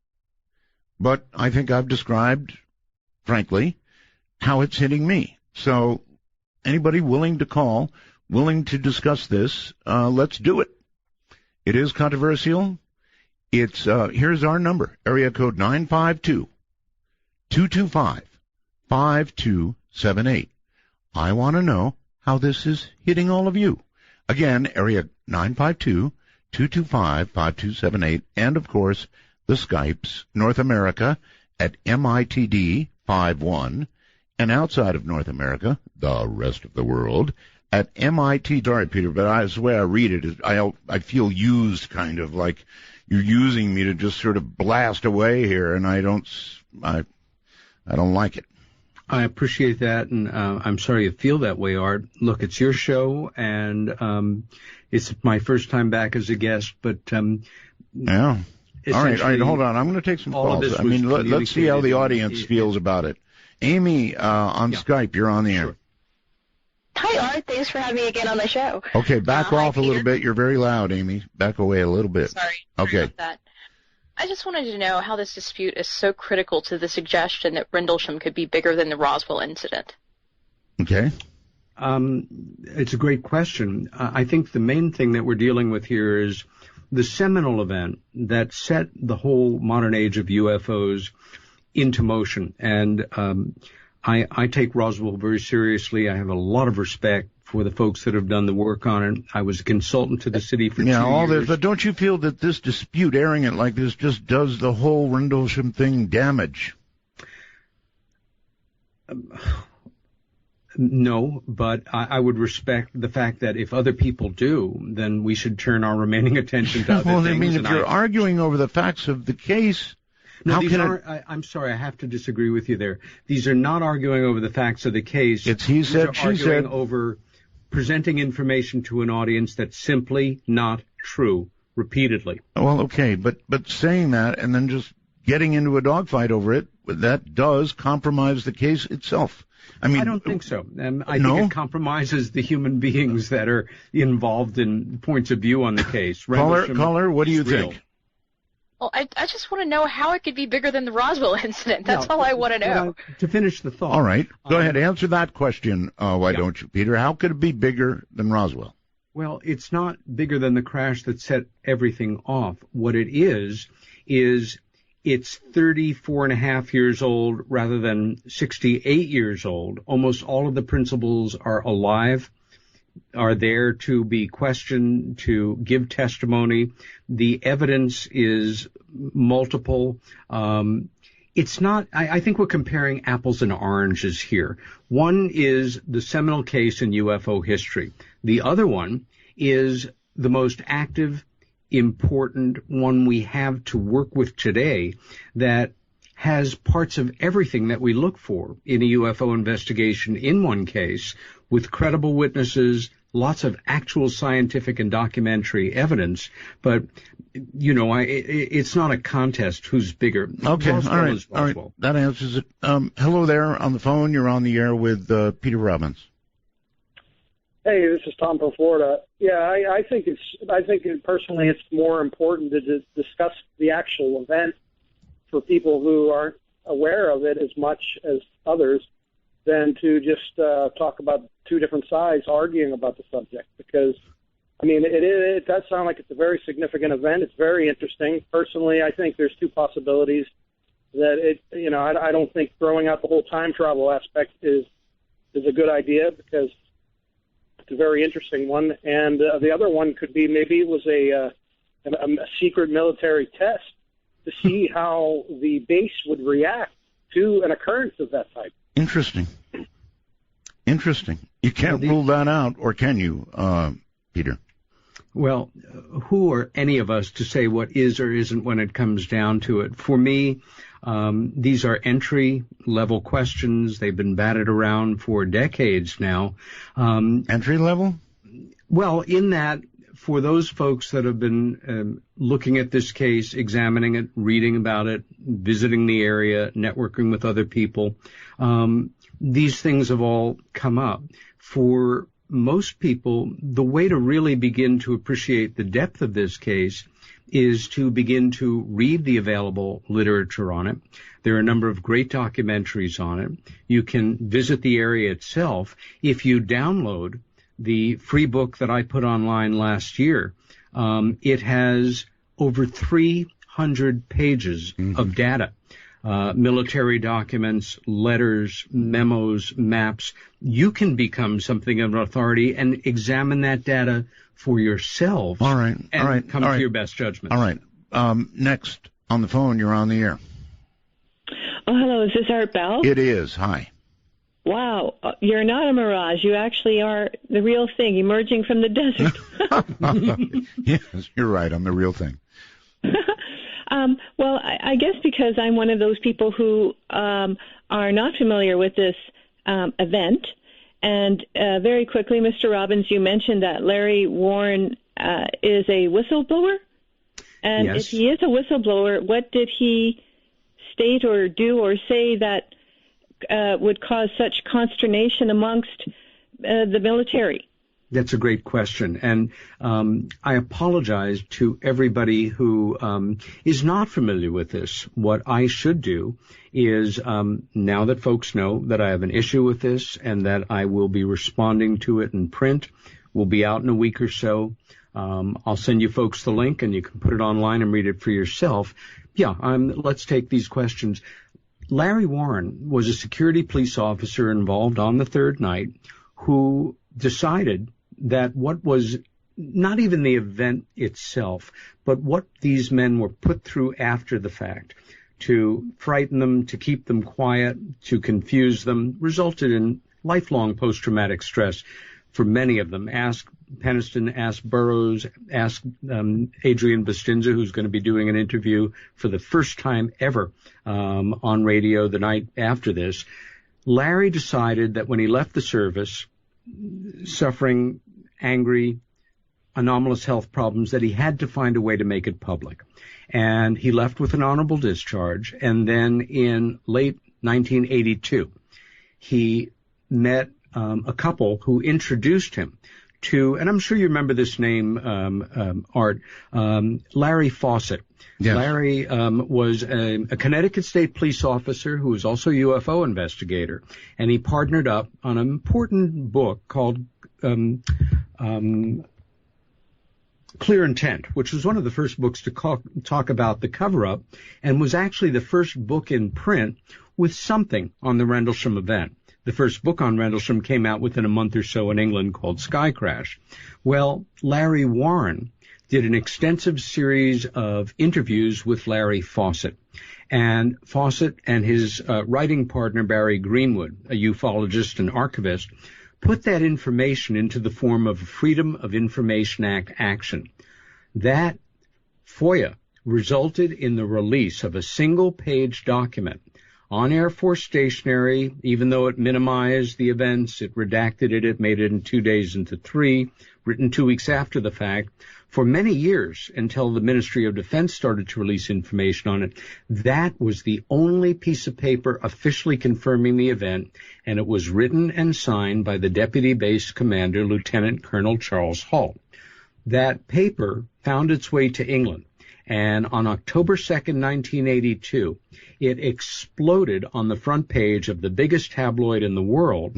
but I think I've described, frankly, how it's hitting me. So anybody willing to call, willing to discuss this, let's do it. It is controversial. It's here's our number, area code 952-225-5278. I want to know how this is hitting all of you. Again, area 952-225-5278, and of course the Skypes, North America at MITD51, and outside of North America, the rest of the world, at MIT. Sorry, Peter, but the way I read it, I feel used, kind of like you're using me to just sort of blast away here, and I don't like it. I appreciate that, and I'm sorry you feel that way, Art. Look, it's your show, and it's my first time back as a guest, but yeah. All right, hold on. I'm going to take some calls. I mean, let's see how the audience feels about it. Amy, on Skype, you're on the air. Sure. Hi, Art. Thanks for having me again on the show. Okay, back off a little bit. You're very loud, Amy. Back away a little bit. Sorry Okay. about that. I just wanted to know how this dispute is so critical to the suggestion that Rendlesham could be bigger than the Roswell incident. Okay. It's a great question. I think the main thing that we're dealing with here is the seminal event that set the whole modern age of UFOs into motion. And I take Roswell very seriously. I have a lot of respect for the folks that have done the work on it. I was a consultant to the city for 2 years. All this, but don't you feel that this dispute, airing it like this, just does the whole Rendlesham thing damage? No, but I would respect the fact that if other people do, then we should turn our remaining attention to other things. Well, I mean, if you're arguing over the facts of the case, no, I'm sorry, I have to disagree with you there. These are not arguing over the facts of the case. It's he said, she said. Arguing over presenting information to an audience that's simply not true, repeatedly. Well, okay, but saying that and then just getting into a dogfight over it, that does compromise the case itself. I mean, I don't think so. I think it compromises the human beings that are involved in points of view on the case. Caller, what do you think? Well, I just want to know how it could be bigger than the Roswell incident. That's all I want to know. To finish the thought. All right. Go ahead. Answer that question, why don't you, Peter? How could it be bigger than Roswell? Well, it's not bigger than the crash that set everything off. What it is it's 34 and a half years old rather than 68 years old. Almost all of the principals are alive, are there to be questioned, to give testimony. The evidence is multiple. It's not, I think we're comparing apples and oranges here. One is the seminal case in UFO history. The other one is the most active, important one we have to work with today that has parts of everything that we look for in a UFO investigation in one case, with credible witnesses, lots of actual scientific and documentary evidence. But, it's not a contest who's bigger. Okay, Roswell all is Roswell. right. That answers it. Hello there on the phone. You're on the air with Peter Robbins. Hey, this is Tom from Florida. Yeah, I think personally it's more important to discuss the actual event for people who aren't aware of it as much as others than to just talk about two different sides arguing about the subject. Because, I mean, it does sound like it's a very significant event. It's very interesting. Personally, I think there's two possibilities that I don't think throwing out the whole time travel aspect is a good idea, because it's a very interesting one, and the other one could be maybe it was a secret military test to see how the base would react to an occurrence of that type. Interesting. You can't rule that out, or can you, Peter? Well, who are any of us to say what is or isn't when it comes down to it? For me, these are entry-level questions. They've been batted around for decades now. Entry-level? Well, in that, for those folks that have been looking at this case, examining it, reading about it, visiting the area, networking with other people, these things have all come up. For most people, the way to really begin to appreciate the depth of this case is to begin to read the available literature on it. There are a number of great documentaries on it. You can visit the area itself. If you download the free book that I put online last year, it has over 300 pages of data. Military documents, letters, memos, maps. You can become something of an authority and examine that data for yourself. All right. And come to your best judgment. All right. Next on the phone, you're on the air. Oh, hello. Is this Art Bell? It is. Hi. Wow. You're not a mirage. You actually are the real thing, emerging from the desert. Yes, you're right. I'm the real thing. Well, I guess because I'm one of those people who are not familiar with this event. And very quickly, Mr. Robbins, you mentioned that Larry Warren is a whistleblower. And Yes. if he is a whistleblower, what did he state or do or say that would cause such consternation amongst the military? That's a great question. And I apologize to everybody who is not familiar with this. What I should do is, now that folks know that I have an issue with this and that I will be responding to it in print, we'll be out in a week or so. I'll send you folks the link and you can put it online and read it for yourself. Yeah, let's take these questions. Larry Warren was a security police officer involved on the third night who decided that what was not even the event itself, but what these men were put through after the fact to frighten them, to keep them quiet, to confuse them, resulted in lifelong post-traumatic stress for many of them. Ask Peniston, ask Burroughs, ask Adrian Bustinza, who's going to be doing an interview for the first time ever on radio the night after this. Larry decided that when he left the service, suffering angry, anomalous health problems, that he had to find a way to make it public. And he left with an honorable discharge. And then in late 1982, he met a couple who introduced him to, and I'm sure you remember this name, Art, Larry Fawcett. Yes. Larry was a Connecticut State police officer who was also a UFO investigator, and he partnered up on an important book called Clear Intent, which was one of the first books to talk about the cover-up, and was actually the first book in print with something on the Rendlesham event. The first book on Rendlesham came out within a month or so in England called Sky Crash. Well, Larry Warren did an extensive series of interviews with Larry Fawcett. And Fawcett and his writing partner, Barry Greenwood, a ufologist and archivist, put that information into the form of a Freedom of Information Act action. That FOIA resulted in the release of a single-page document on Air Force stationery, even though it minimized the events, it redacted it, it made it in 2 days into 3, written 2 weeks after the fact, for many years until the Ministry of Defense started to release information on it. That was the only piece of paper officially confirming the event, and it was written and signed by the Deputy Base Commander, Lieutenant Colonel Charles Halt. That paper found its way to England. And on October 2nd, 1982, it exploded on the front page of the biggest tabloid in the world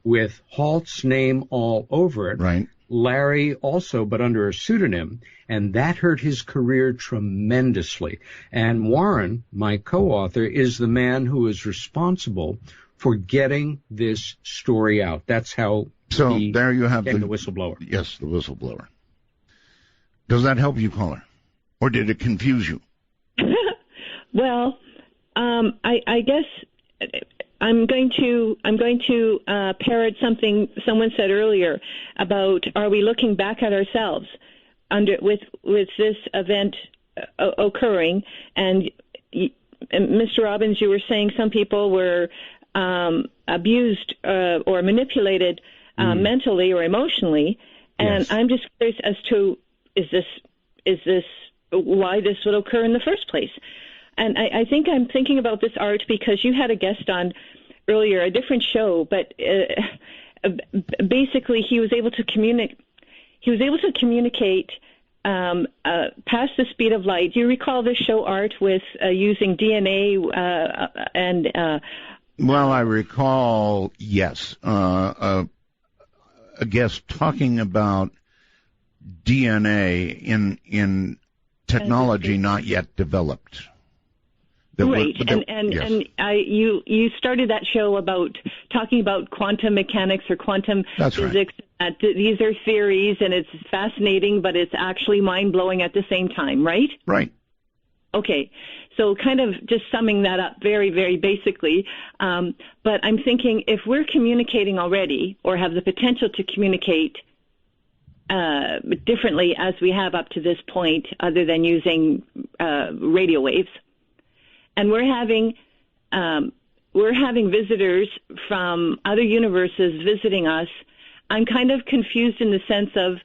with Halt's name all over it. Right. Larry also, but under a pseudonym, and that hurt his career tremendously. And Warren, my co-author, is the man who is responsible for getting this story out. That's how he there you have became the whistleblower. Yes, the whistleblower. Does that help you, caller? Or did it confuse you? Well, I guess I'm going to parrot something someone said earlier about, are we looking back at ourselves with this event occurring? And Mr. Robbins, you were saying some people were abused or manipulated mentally or emotionally, and Yes. I'm just curious as to is this why this would occur in the first place. And I think I'm thinking about this, Art, because you had a guest on earlier, a different show, but basically he was able to communicate. He was able to communicate past the speed of light. Do you recall this show, Art, with using DNA and? Well, I recall, yes, a guest talking about DNA in technology not yet developed. Right, yes. and you started that show about talking about quantum mechanics or quantum That's physics. right. These are theories, and it's fascinating, but it's actually mind-blowing at the same time, right? Right. Okay, so kind of just summing that up very, very basically, but I'm thinking if we're communicating already or have the potential to communicate differently as we have up to this point, other than using radio waves, and we're having visitors from other universes visiting us, I'm kind of confused in the sense of,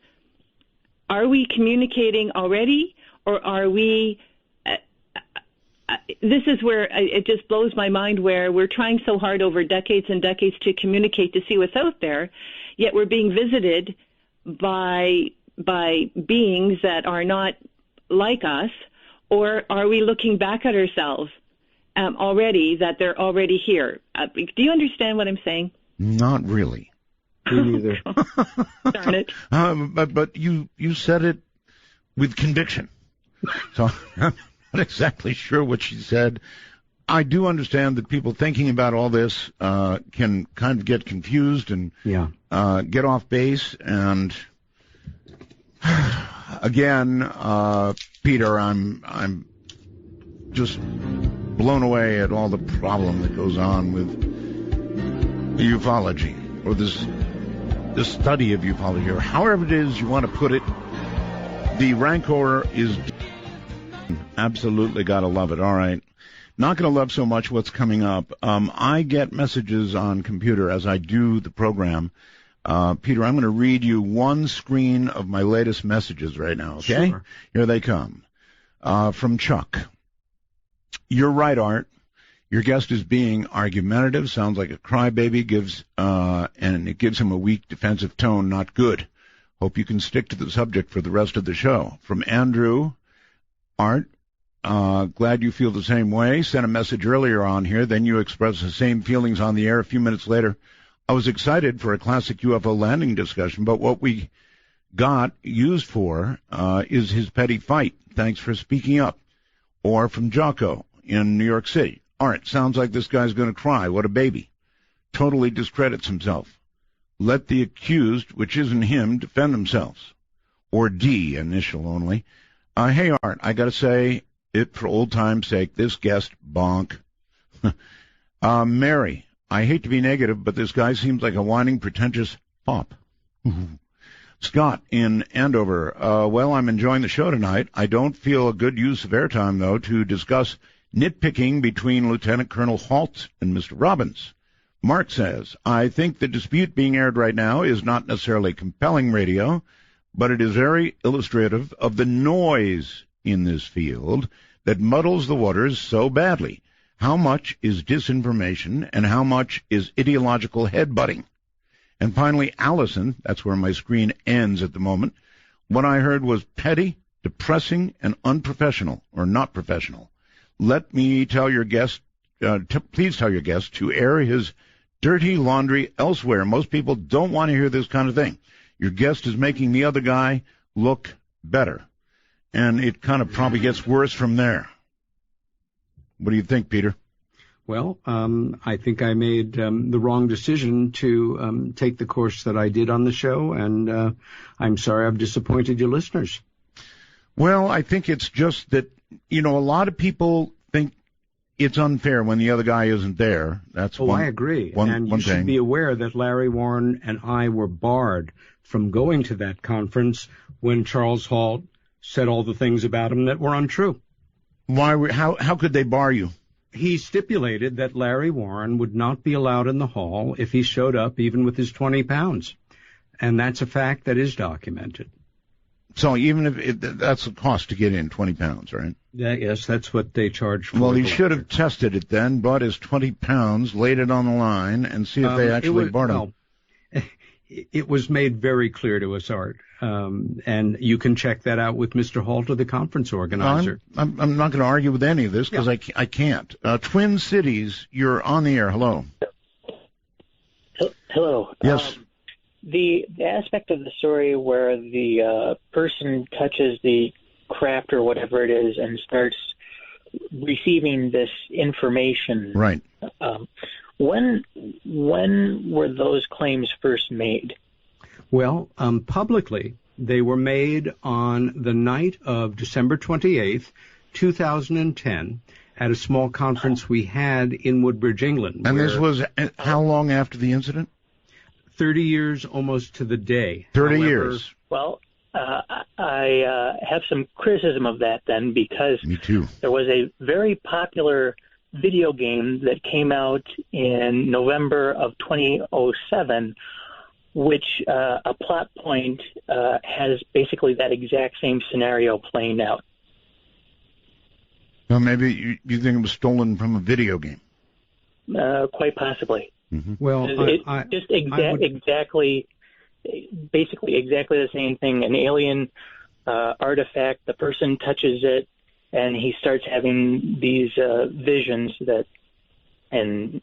are we communicating already, or are we? This is where it just blows my mind, where we're trying so hard over decades and decades to communicate, to see what's out there, yet we're being visited by beings that are not like us, or are we looking back at ourselves already, that they're already here? Do you understand what I'm saying? Not really. Me neither. Darn it. But you said it with conviction. So I'm not exactly sure what she said. I do understand that people thinking about all this can kind of get confused and get off base. And again, Peter, I'm just blown away at all the problem that goes on with ufology, or this study of ufology, or however it is you want to put it. The rancor is absolutely got to love it. All right. Not going to love so much what's coming up. I get messages on computer as I do the program. Peter, I'm going to read you one screen of my latest messages right now, okay? Sure. Here they come. From Chuck. You're right, Art. Your guest is being argumentative, sounds like a crybaby, and it gives him a weak defensive tone, not good. Hope you can stick to the subject for the rest of the show. From Andrew, Art, glad you feel the same way. Sent a message earlier on here, then you expressed the same feelings on the air a few minutes later. I was excited for a classic UFO landing discussion, but what we got used for is his petty fight. Thanks for speaking up. Or from Jocko in New York City. Art, sounds like this guy's going to cry. What a baby. Totally discredits himself. Let the accused, which isn't him, defend themselves. Or D, initial only. Hey, Art, I got to say it for old time's sake. This guest, bonk. Mary, I hate to be negative, but this guy seems like a whining, pretentious fop. Scott in Andover. Well, I'm enjoying the show tonight. I don't feel a good use of airtime, though, to discuss nitpicking between Lieutenant Colonel Halt and Mr. Robbins. Mark says, I think the dispute being aired right now is not necessarily compelling radio, but it is very illustrative of the noise in this field that muddles the waters so badly. How much is disinformation and how much is ideological headbutting? And finally, Allison, that's where my screen ends at the moment, what I heard was petty, depressing, and unprofessional, or not professional. Let me tell your guest, please tell your guest to air his dirty laundry elsewhere. Most people don't want to hear this kind of thing. Your guest is making the other guy look better. And it kind of probably gets worse from there. What do you think, Peter? Well, I think I made the wrong decision to take the course that I did on the show, and I'm sorry I've disappointed your listeners. Well, I think it's just that, a lot of people think it's unfair when the other guy isn't there. That's I agree. And you should be aware that Larry Warren and I were barred from going to that conference when Charles Halt said all the things about him that were untrue. How could they bar you? He stipulated that Larry Warren would not be allowed in the hall if he showed up even with his 20 pounds. And that's a fact that is documented. So even if that's the cost to get in, 20 pounds, right? Yes, that's what they charge for. Well, he should have tested it then, brought his 20 pounds, laid it on the line, and see if they actually barred him. It was made very clear to us, Art, and you can check that out with Mr. Halt or the conference organizer. I'm not going to argue with any of this because I can't. Twin Cities, you're on the air. Hello. Hello. Yes. The aspect of the story where the person touches the craft or whatever it is and starts receiving this information. Right. When were those claims first made? Well, publicly, they were made on the night of December 28th, 2010, at a small conference we had in Woodbridge, England. And this was how long after the incident? 30 years almost to the day. 30 years. Well, I have some criticism of that then because Me too. There was a very popular video game that came out in November of 2007, which a plot point has basically that exact same scenario playing out. Well, maybe you think it was stolen from a video game. Quite possibly. Mm-hmm. Well, exactly the same thing. An alien artifact, the person touches it, and he starts having these visions and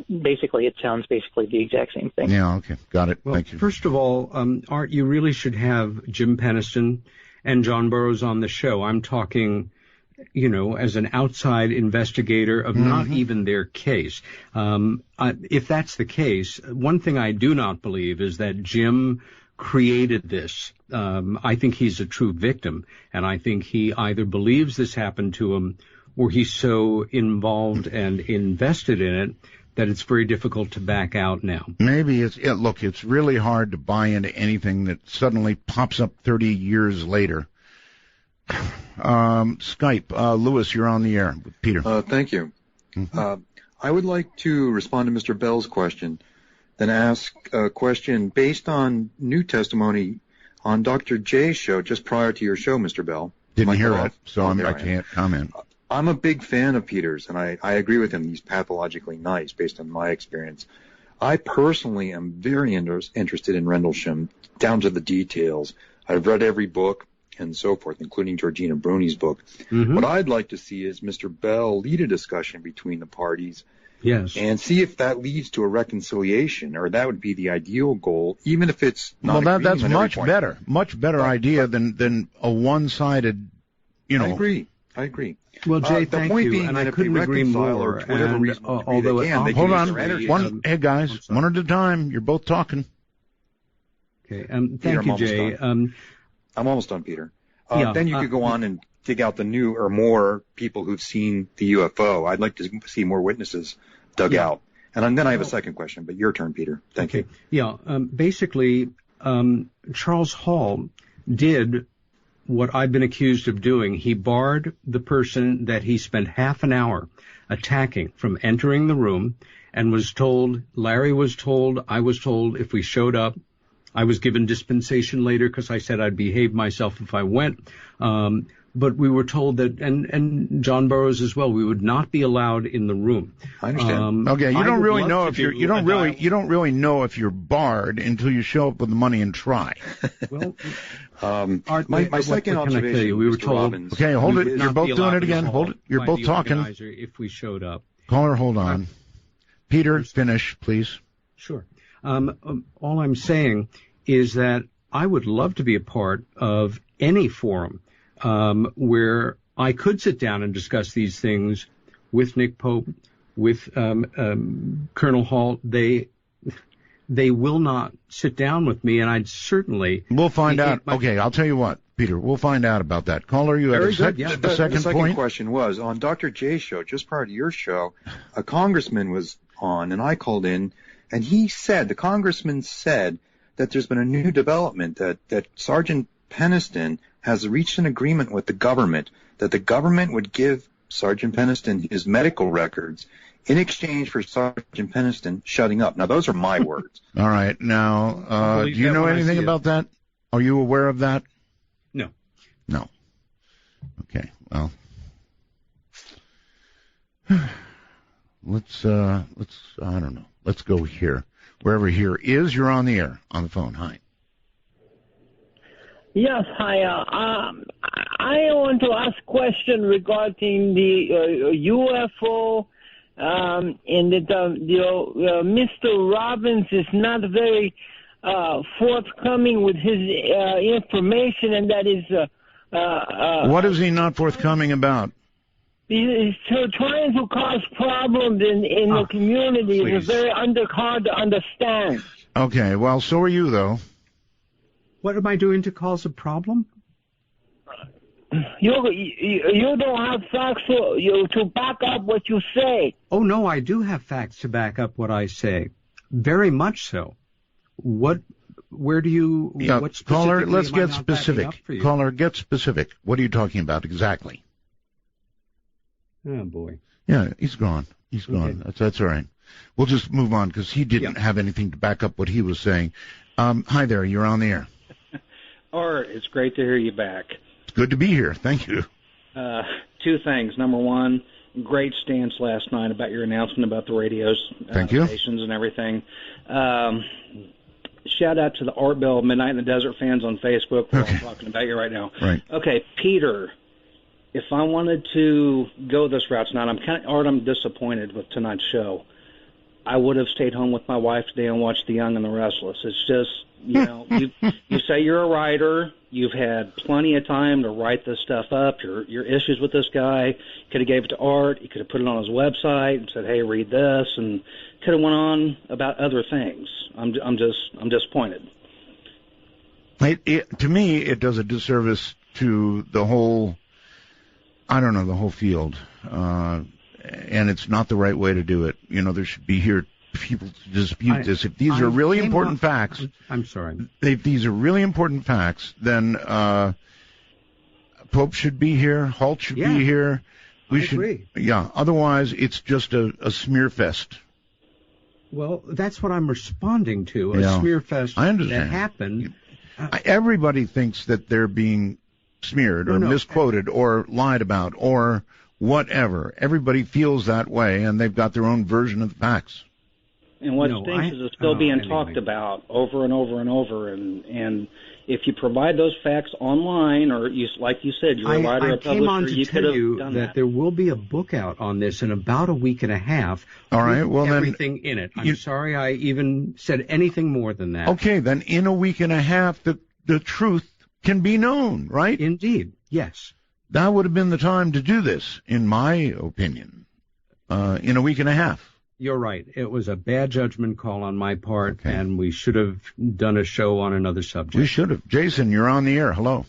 basically it sounds basically the exact same thing. Yeah, okay. Got it. Well, thank you. First of all, Art, you really should have Jim Peniston and John Burroughs on the show. I'm talking, as an outside investigator of not even their case. If that's the case, one thing I do not believe is that Jim created this. I think he's a true victim, and I think he either believes this happened to him or he's so involved and invested in it that it's very difficult to back out now. Maybe it's really hard to buy into anything that suddenly pops up 30 years later. Skype, Lewis, you're on the air with Peter. Thank you. Mm-hmm. I would like to respond to Mr. Bell's question, then ask a question based on new testimony on Dr. J's show just prior to your show, Mr. Bell. Didn't hear it, so I can't comment. I'm a big fan of Peter's, and I agree with him. He's pathologically nice based on my experience. I personally am very interested in Rendlesham, down to the details. I've read every book and so forth, including Georgina Bruni's book. Mm-hmm. What I'd like to see is Mr. Bell lead a discussion between the parties. Yes. And see if that leads to a reconciliation, or that would be the ideal goal, even if it's not. Well, that's much better idea than a one-sided, I agree. Well, Jay, the thank point you, being and that I if couldn't they agree reconcile more. or for whatever reason, Although they can hold on, energy. Hey guys, one at a time. You're both talking. Okay. Thank you, Jay. I'm almost done, Peter. Then you could go on and dig out the new or more people who've seen the UFO. I'd like to see more witnesses dug out. And then I have a second question, but your turn, Peter. Thank you. Yeah. Basically, Charles Halt did what I've been accused of doing. He barred the person that he spent half an hour attacking from entering the room, and was told, Larry was told, I was told if we showed up. I was given dispensation later because I said I'd behave myself if I went. But we were told that, and John Burroughs as well, we would not be allowed in the room. I understand. Okay, you don't really know if you don't really know if you're barred until you show up with the money and try. Well, my second observation, we were Mr. told. Robbins, Okay, hold it. You're both doing it again. Hold it. You're both talking. If we showed up. Caller, hold on. Peter, finish, please. Sure. All I'm saying is that I would love to be a part of any forum where I could sit down and discuss these things with Nick Pope, with Colonel Halt. They will not sit down with me, and I'd certainly... We'll find out. Okay, I'll tell you what, Peter, we'll find out about that. Caller, you had a second point? The second question was, on Dr. J's show, just prior to your show, a congressman was on, and I called in, and the congressman said that there's been a new development, that Sergeant Peniston has reached an agreement with the government, that the government would give Sergeant Peniston his medical records in exchange for Sergeant Peniston shutting up. Now, those are my words. All right. Now, do you know anything about that? Are you aware of that? No. No. Okay. Well, let's I don't know. Let's go here. Wherever here is, you're on the air, on the phone. Hi. Yes, hi. I want to ask a question regarding the UFO, and that Mr. Robbins is not very forthcoming with his information, and that is... what is he not forthcoming about? He's trying to cause problems in the community. It's very hard to understand. Okay, well, so are you, though. What am I doing to cause a problem? You don't have facts to back up what you say. Oh, no, I do have facts to back up what I say. Very much so. What caller, let's get specific. Caller, get specific. What are you talking about exactly? Oh, boy. Yeah, he's gone. He's gone. Okay. That's all right. We'll just move on because he didn't have anything to back up what he was saying. Hi there. You're on the air. Art, it's great to hear you back. It's good to be here. Thank you. Two things. Number one, great stance last night about your announcement about the radio stations and everything. Shout out to the Art Bell Midnight in the Desert fans on Facebook. We're all talking about you right now. Right. Okay, Peter, if I wanted to go this route tonight, I'm disappointed with tonight's show. I would have stayed home with my wife today and watched The Young and the Restless. It's just, you say you're a writer. You've had plenty of time to write this stuff up. Your issues with this guy. Could have gave it to Art. He could have put it on his website and said, "Hey, read this," and could have went on about other things. I'm disappointed. To me, it does a disservice to the whole. I don't know, the whole field, and it's not the right way to do it. There should be people to dispute this. If these are really important facts, I'm sorry. If these are really important facts, then Pope should be here, Halt should be here. We should agree. Yeah. Otherwise, it's just a smear fest. Well, that's what I'm responding to. A smear fest I understand. That happened. Everybody thinks that they're being smeared or misquoted or lied about or whatever. Everybody feels that way, and they've got their own version of the facts. And what stinks is it's still being talked about over and over and over. And if you provide those facts online, or like you said, you're a writer or publisher, you could have done that. There will be a book out on this in about a week and a half. All right. Well, everything in it. I'm sorry I even said anything more than that. Okay. Then in a week and a half, the truth can be known, right? Indeed. Yes. That would have been the time to do this, in my opinion, in a week and a half. You're right. It was a bad judgment call on my part, and we should have done a show on another subject. We should have. Jason, you're on the air. Hello.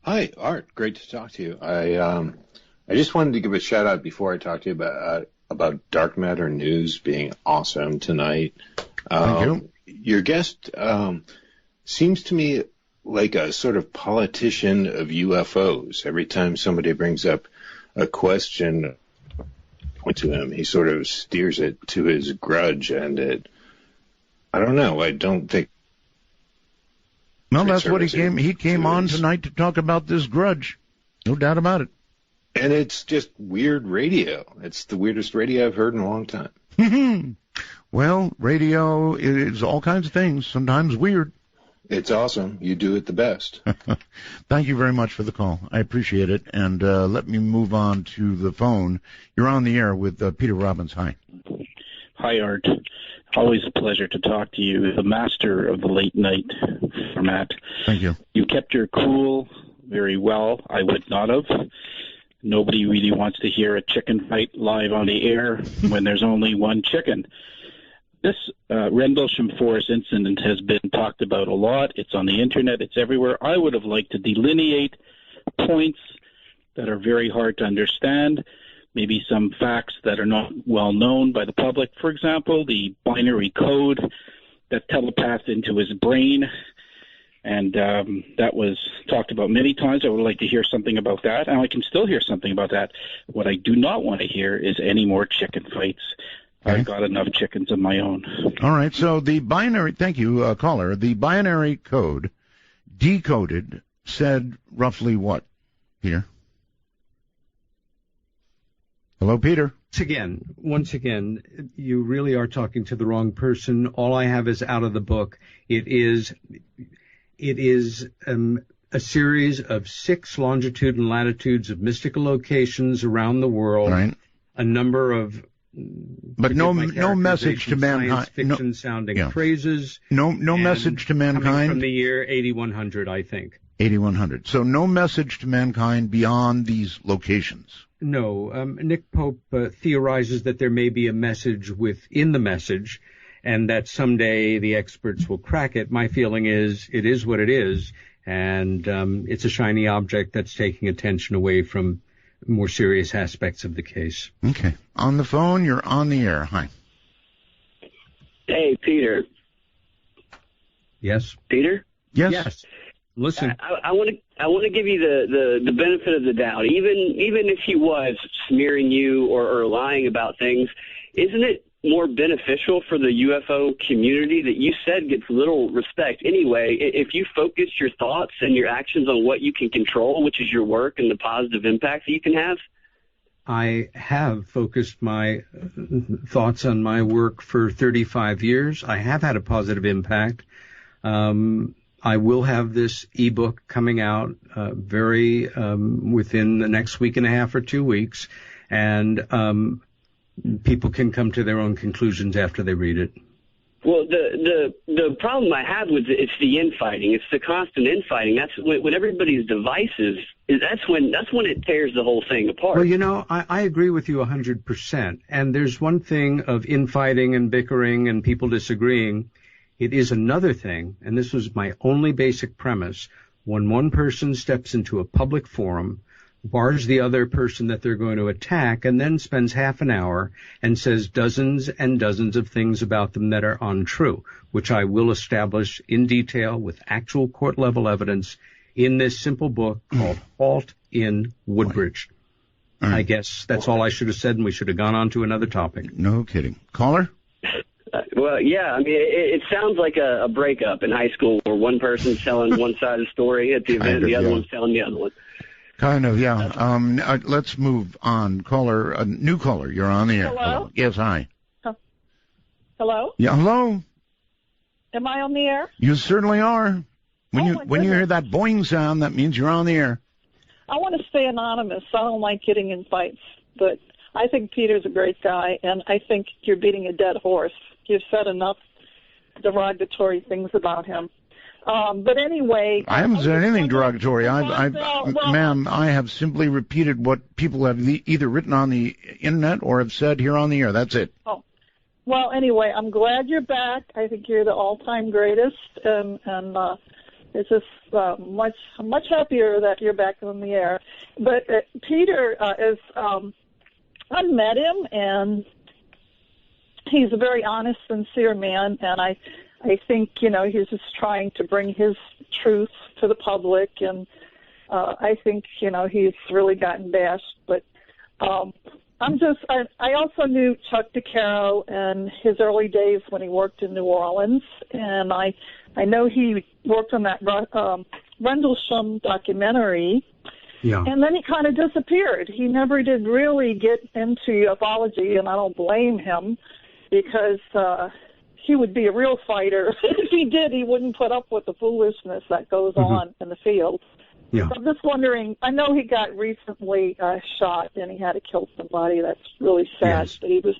Hi, Art. Great to talk to you. I just wanted to give a shout out before I talk to you about Dark Matter News being awesome tonight. Thank you. Your guest seems to me like a sort of politician of UFOs. Every time somebody brings up a question to him, he sort of steers it to his grudge, and I don't know. I don't think. Well, that's what he came on tonight to talk about, this grudge. No doubt about it. And it's just weird radio. It's the weirdest radio I've heard in a long time. Well, radio is all kinds of things, sometimes weird. It's awesome. You do it the best. Thank you very much for the call. I appreciate it. And let me move on to the phone. You're on the air with Peter Robbins. Hi. Hi, Art. Always a pleasure to talk to you, the master of the late night format. Thank you. You kept your cool very well. I would not have. Nobody really wants to hear a chicken fight live on the air when there's only one chicken. This Rendlesham Forest Incident has been talked about a lot. It's on the Internet. It's everywhere. I would have liked to delineate points that are very hard to understand, maybe some facts that are not well known by the public. For example, the binary code that telepathed into his brain, and that was talked about many times. I would like to hear something about that, and I can still hear something about that. What I do not want to hear is any more chicken fights. Okay. I've got enough chickens of my own. All right, so the binary, thank you, caller, the binary code decoded said roughly what, Peter? Hello, Peter. Once again, you really are talking to the wrong person. All I have is out of the book. It is a series of 6 longitude and latitudes of mystical locations around the world. Right. A number of, but no message to mankind. Science fiction sounding phrases. No message to mankind. Coming from the year 8100, I think. 8100. So no message to mankind beyond these locations. No. Nick Pope theorizes that there may be a message within the message, and that someday the experts will crack it. My feeling is it is what it is, and it's a shiny object that's taking attention away from more serious aspects of the case. Okay. On the phone, you're on the air. Hi. Hey, Peter. Yes. Peter? Yes. Listen. I want to give you the benefit of the doubt. Even if he was smearing you or lying about things, isn't it more beneficial for the UFO community that you said gets little respect anyway if you focus your thoughts and your actions on what you can control, which is your work and the positive impact that you can have? I have focused my thoughts on my work for 35 years. I have had a positive impact. I will have this ebook coming out within the next week and a half or 2 weeks, and people can come to their own conclusions after they read it. Well, the problem I have with it's the infighting. It's the constant infighting. That's when everybody's divisive. That's when it tears the whole thing apart. Well, I agree with you 100%. And there's one thing of infighting and bickering and people disagreeing. It is another thing, and this was my only basic premise, when one person steps into a public forum, bars the other person that they're going to attack, and then spends half an hour and says dozens and dozens of things about them that are untrue, which I will establish in detail with actual court-level evidence in this simple book called Halt in Woodbridge. Right. I guess that's all I should have said, and we should have gone on to another topic. No kidding. Caller? Well, yeah, I mean, it sounds like a breakup in high school where one person's telling one side of the story at the event, the other one's telling the other one. Kind of, yeah. Let's move on. Caller, a new caller, you're on the air. Hello? Yes, hi. Hello? Yeah, hello? Am I on the air? You certainly are. When you hear that boing sound, that means you're on the air. I want to stay anonymous. I don't like getting in fights, but I think Peter's a great guy, and I think you're beating a dead horse. You've said enough derogatory things about him. But anyway... I haven't said anything derogatory. Ma'am, I have simply repeated what people have either written on the Internet or have said here on the air. That's it. Oh. Well, anyway, I'm glad you're back. I think you're the all-time greatest, and it's just much happier that you're back on the air. But Peter is... I met him, and he's a very honest, sincere man, and I think, he's just trying to bring his truth to the public, and I think, he's really gotten bashed. But I also knew Chuck DeCaro in his early days when he worked in New Orleans, and I know he worked on that Rendlesham documentary. Yeah. And then he kind of disappeared. He never did really get into ufology, and I don't blame him, because he would be a real fighter. If he did, he wouldn't put up with the foolishness that goes on in the field. Yeah. So I'm just wondering, I know he got recently shot and he had to kill somebody. That's really sad. Yes. But he was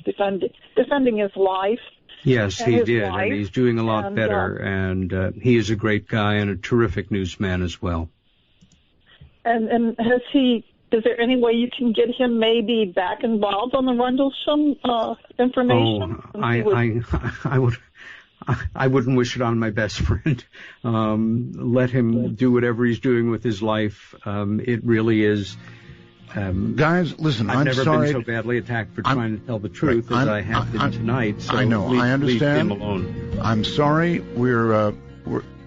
defending his life. Yes, he did, wife, and he's doing a lot better, and he is a great guy and a terrific newsman as well. And is there any way you can get him maybe back involved on the Rendlesham information? I wouldn't wish it on my best friend. Let him do whatever he's doing with his life. It really is. Guys, listen, I've I'm never sorry. been so badly attacked for trying to tell the truth as I have been tonight. So I know. I understand. Leave him alone. I'm sorry. We're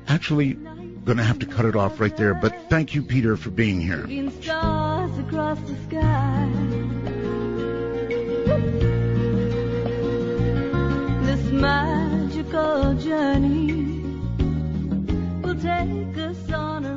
actually going to have to cut it off right there. But thank you, Peter, for being here. Stars across the sky. This magical journey will take us on a